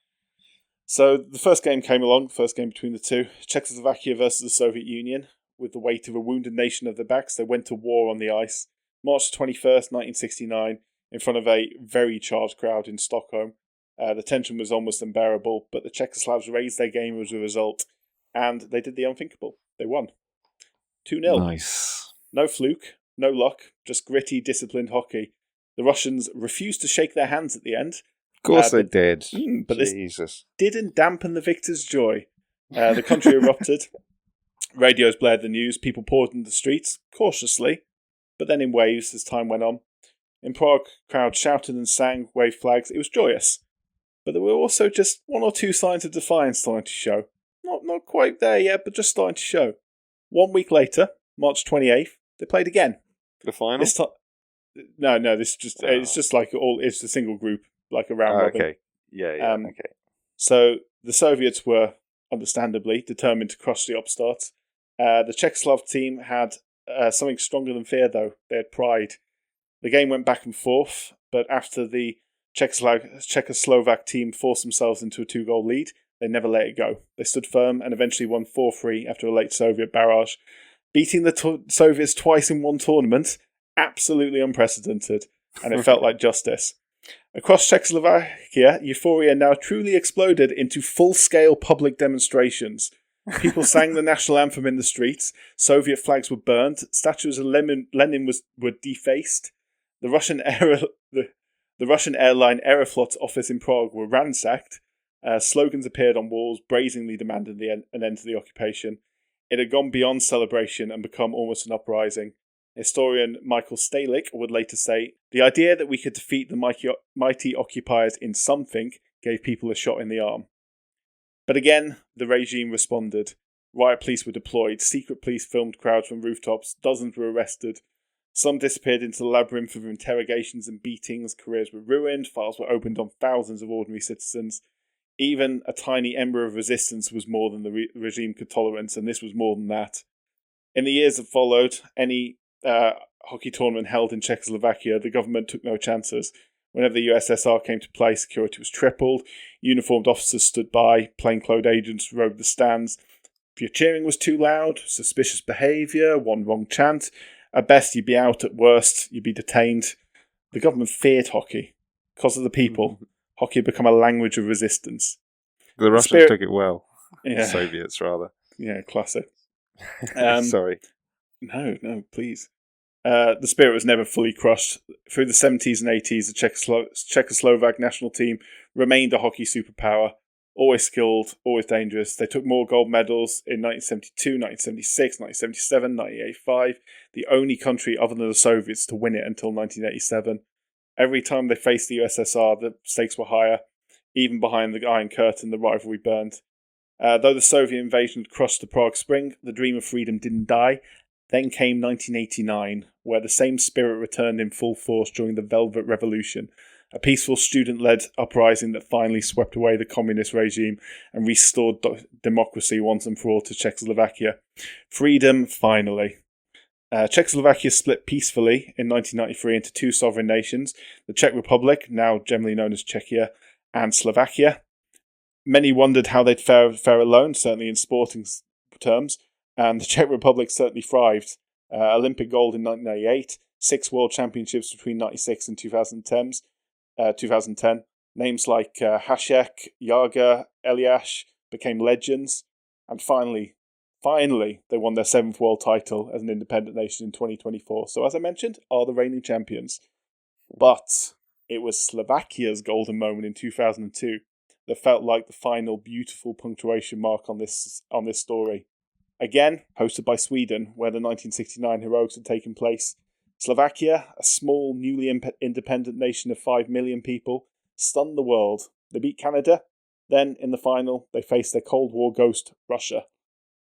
So the first game came along, first game between the two. Czechoslovakia versus the Soviet Union. With the weight of a wounded nation at their backs, they went to war on the ice. March 21st, 1969, in front of a very charged crowd in Stockholm. The tension was almost unbearable, but the Czechoslavs raised their game as a result, and they did the unthinkable. They won. 2-0. Nice. No fluke, no luck, just gritty, disciplined hockey. The Russians refused to shake their hands at the end. Of course they did. But Jesus. This didn't dampen the victors' joy. The country erupted. Radios blared the news. People poured into the streets, cautiously, but then in waves as time went on. In Prague, crowds shouted and sang, waved flags. It was joyous. But there were also just 1 or 2 signs of defiance starting to show. Not quite there yet, but just starting to show. 1 week later, March 28th, they played again. The final? This time, no. It's just like it's a single group, like a round robin. Okay. Yeah. Okay. So the Soviets were understandably determined to crush the upstarts. The Czechoslovak team had something stronger than fear, though. They had pride. The game went back and forth, but after the Czechoslovak team forced themselves into a 2-goal lead, they never let it go. They stood firm and eventually won 4-3 after a late Soviet barrage. Beating the Soviets twice in one tournament, absolutely unprecedented, and it felt like justice. Across Czechoslovakia, euphoria now truly exploded into full-scale public demonstrations. People sang the national anthem in the streets, Soviet flags were burned, statues of Lenin were defaced, the Russian airline Aeroflot's office in Prague were ransacked, slogans appeared on walls, brazenly demanding an end to the occupation. It had gone beyond celebration and become almost an uprising. Historian Michael Stalik would later say, "The idea that we could defeat the mighty occupiers in something gave people a shot in the arm." But again, the regime responded. Riot police were deployed, secret police filmed crowds from rooftops, dozens were arrested. Some disappeared into the labyrinth of interrogations and beatings, careers were ruined, files were opened on thousands of ordinary citizens. Even a tiny ember of resistance was more than the regime could tolerate, and this was more than that. In the years that followed, any hockey tournament held in Czechoslovakia, the government took no chances. Whenever the USSR came to play, security was tripled, uniformed officers stood by, plainclothes agents roved the stands. If your cheering was too loud, suspicious behaviour, one wrong chant, at best you'd be out, at worst you'd be detained. The government feared hockey. Because of the people, hockey had become a language of resistance. The Russians took it well. Yeah. The Soviets, rather. Yeah, classic. Sorry. No, please. The spirit was never fully crushed. Through the 70s and 80s, the Czechoslovak national team remained a hockey superpower. Always skilled, always dangerous. They took more gold medals in 1972, 1976, 1977, 1985. The only country other than the Soviets to win it until 1987. Every time they faced the USSR, the stakes were higher. Even behind the Iron Curtain, the rivalry burned. Though the Soviet invasion had crushed the Prague Spring, the dream of freedom didn't die. Then came 1989, where the same spirit returned in full force during the Velvet Revolution, a peaceful student-led uprising that finally swept away the communist regime and restored democracy once and for all to Czechoslovakia. Freedom, finally. Czechoslovakia split peacefully in 1993 into two sovereign nations, the Czech Republic, now generally known as Czechia, and Slovakia. Many wondered how they'd fare alone, certainly in sporting terms, and the Czech Republic certainly thrived. Olympic gold in 1998, 6 World Championships between 96 and 2010. Names like Hasek, Jager, Eliáš became legends, and finally, they won their 7th world title as an independent nation in 2024. So as I mentioned, are the reigning champions. But it was Slovakia's golden moment in 2002 that felt like the final beautiful punctuation mark on this story. Again, hosted by Sweden, where the 1969 heroics had taken place. Slovakia, a small, newly independent nation of 5 million people, stunned the world. They beat Canada. Then, in the final, they faced their Cold War ghost, Russia.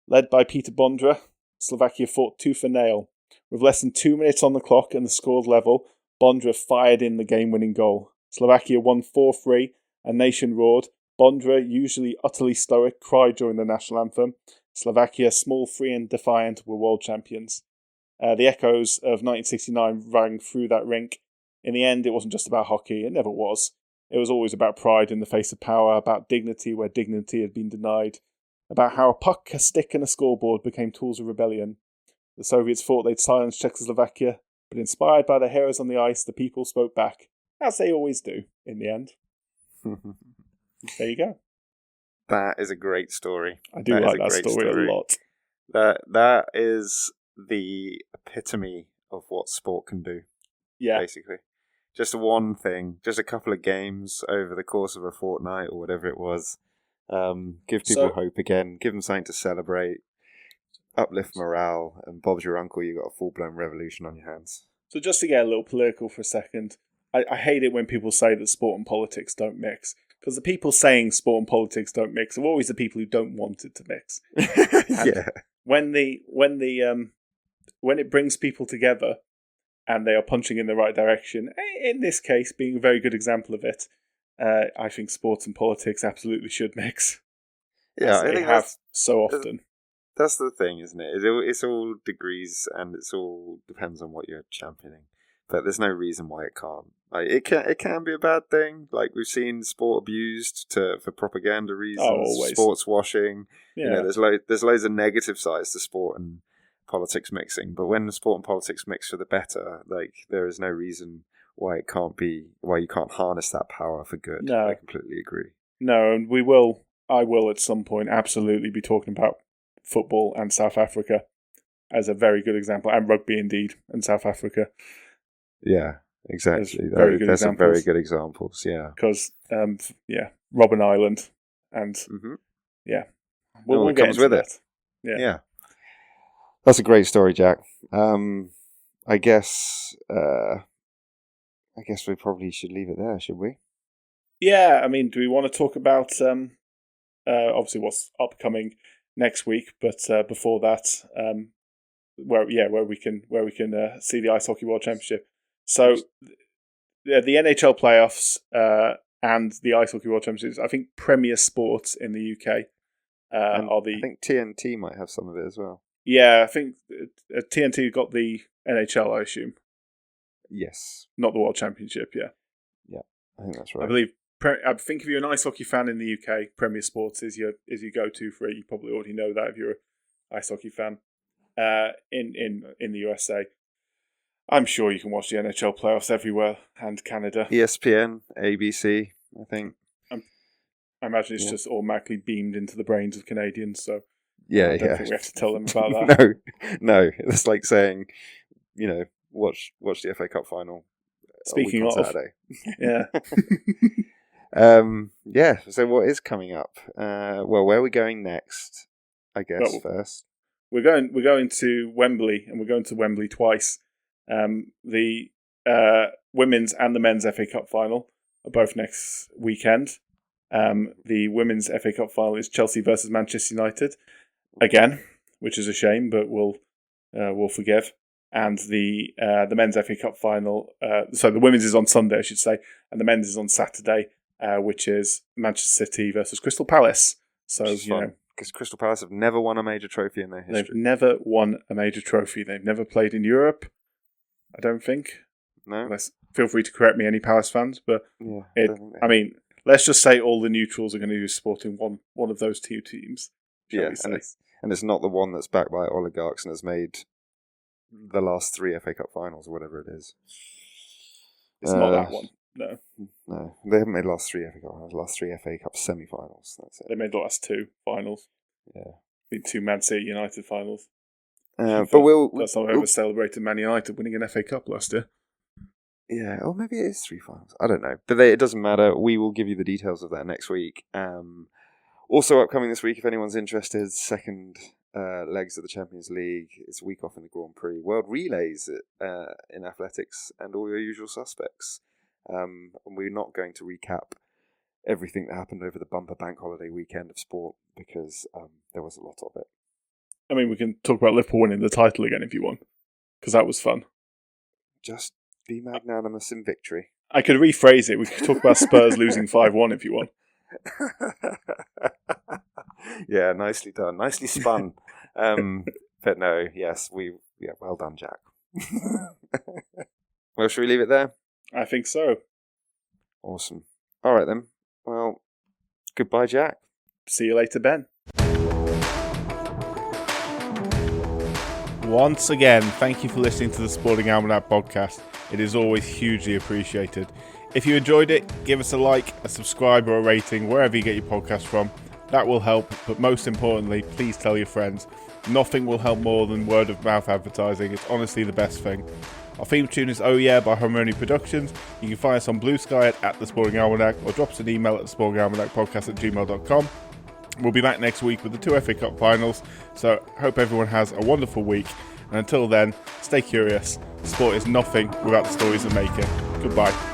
Led by Peter Bondra, Slovakia fought tooth and nail. With less than 2 minutes on the clock and the scores level, Bondra fired in the game-winning goal. Slovakia won 4-3, a nation roared. Bondra, usually utterly stoic, cried during the national anthem. Slovakia, small, free and defiant, were world champions. The echoes of 1969 rang through that rink. In the end, it wasn't just about hockey. It never was. It was always about pride in the face of power, about dignity where dignity had been denied, about how a puck, a stick and a scoreboard became tools of rebellion. The Soviets thought they'd silence Czechoslovakia, but inspired by the heroes on the ice, the people spoke back, as they always do, in the end. There you go. That is a great story. I do like that story a lot. That is the epitome of what sport can do. Yeah. Basically. Just one thing, just a couple of games over the course of a fortnight or whatever it was. Give people hope again, give them something to celebrate, uplift morale, and Bob's your uncle, you got a full-blown revolution on your hands. So just to get a little political for a second, I hate it when people say that sport and politics don't mix. Because the people saying sport and politics don't mix are always the people who don't want it to mix. Yeah. When it brings people together and they are punching in the right direction, in this case being a very good example of it, I think sports and politics absolutely should mix. Yeah, I think have so often. That's the thing, isn't it? It's all degrees and it's all depends on what you're championing. But there's no reason why it can't. Like it can be a bad thing. Like we've seen sport abused for propaganda reasons, sports washing. Yeah. You know, there's loads of negative sides to sport and politics mixing. But when sport and politics mix for the better, like there is no reason why you can't harness that power for good. No. I completely agree. No, and I will at some point absolutely be talking about football and South Africa as a very good example, and rugby indeed, and South Africa. Yeah, exactly. There's some very good examples, yeah. Because, Robben Island, and, we'll get into with it. Yeah. That's a great story, Jack. I guess we probably should leave it there, should we? Yeah, I mean, do we want to talk about obviously what's upcoming next week? But before that, where we can see the Ice Hockey World Championship. So the NHL Playoffs and the Ice Hockey World Championships, I think Premier Sports in the UK are the. I think TNT might have some of it as well. Yeah, I think TNT got the NHL, I assume. Yes. Not the World Championship, yeah. Yeah, I think that's right. I think if you're an ice hockey fan in the UK, Premier Sports is your go-to for it. You probably already know that if you're an ice hockey fan. In the USA, I'm sure you can watch the NHL playoffs everywhere, and Canada. ESPN, ABC, I think. I imagine it's just automatically beamed into the brains of Canadians, so I don't think we have to tell them about that. No. It's like saying, watch the FA Cup final. Speaking on of, Saturday. Yeah. Yeah. So what is coming up? Well, where are we going next? I guess first. We're going to Wembley, and we're going to Wembley twice. The women's and the men's FA Cup final are both next weekend. The women's FA Cup final is Chelsea versus Manchester United again, which is a shame, but we'll forgive. And the men's FA Cup final, so the women's is on Sunday, I should say, and the men's is on Saturday, which is Manchester City versus Crystal Palace. So because Crystal Palace have never won a major trophy in their history. They've never won a major trophy. They've never played in Europe, I don't think. No. Feel free to correct me, any Palace fans, but I mean, let's just say all the neutrals are going to be supporting one of those two teams. Yeah, and it's not the one that's backed by oligarchs and has made the last 3 FA Cup finals or whatever it is. It's not that one. No, they haven't made the last 3 FA Cup finals. Last 3 FA Cup semi-finals. That's it. They made the last 2 finals. Yeah, the 2 Man City United finals. But that's how I ever celebrated Man United winning an FA Cup last year. Yeah, or maybe it is 3 finals. I don't know, but it doesn't matter. We will give you the details of that next week. Also upcoming this week, if anyone's interested, second legs of the Champions League. It's a week off in the Grand Prix. World relays in athletics and all your usual suspects. And we're not going to recap everything that happened over the bumper bank holiday weekend of sport because there was a lot of it. I mean, we can talk about Liverpool winning the title again if you want, because that was fun. Just be magnanimous in victory. I could rephrase it. We could talk about Spurs losing 5-1 if you want. Yeah, nicely done. Nicely spun. But no, yes, well done, Jack. Well, should we leave it there? I think so. Awesome. All right then. Well, goodbye, Jack. See you later, Ben. Once again, thank you for listening to the Sporting Almanac podcast. It is always hugely appreciated. If you enjoyed it, give us a like, a subscribe or a rating wherever you get your podcast from. That will help, but most importantly, please tell your friends. Nothing will help more than word of mouth advertising. It's honestly the best thing. Our theme tune is Oh Yeah by Harmony Productions. You can find us on Blue Sky at The Sporting Almanac or drop us an email at thesportingalmanacpodcast@gmail.com. We'll be back next week with the 2 FA Cup finals, so hope everyone has a wonderful week. And until then, stay curious. Sport is nothing without the stories of making. Goodbye.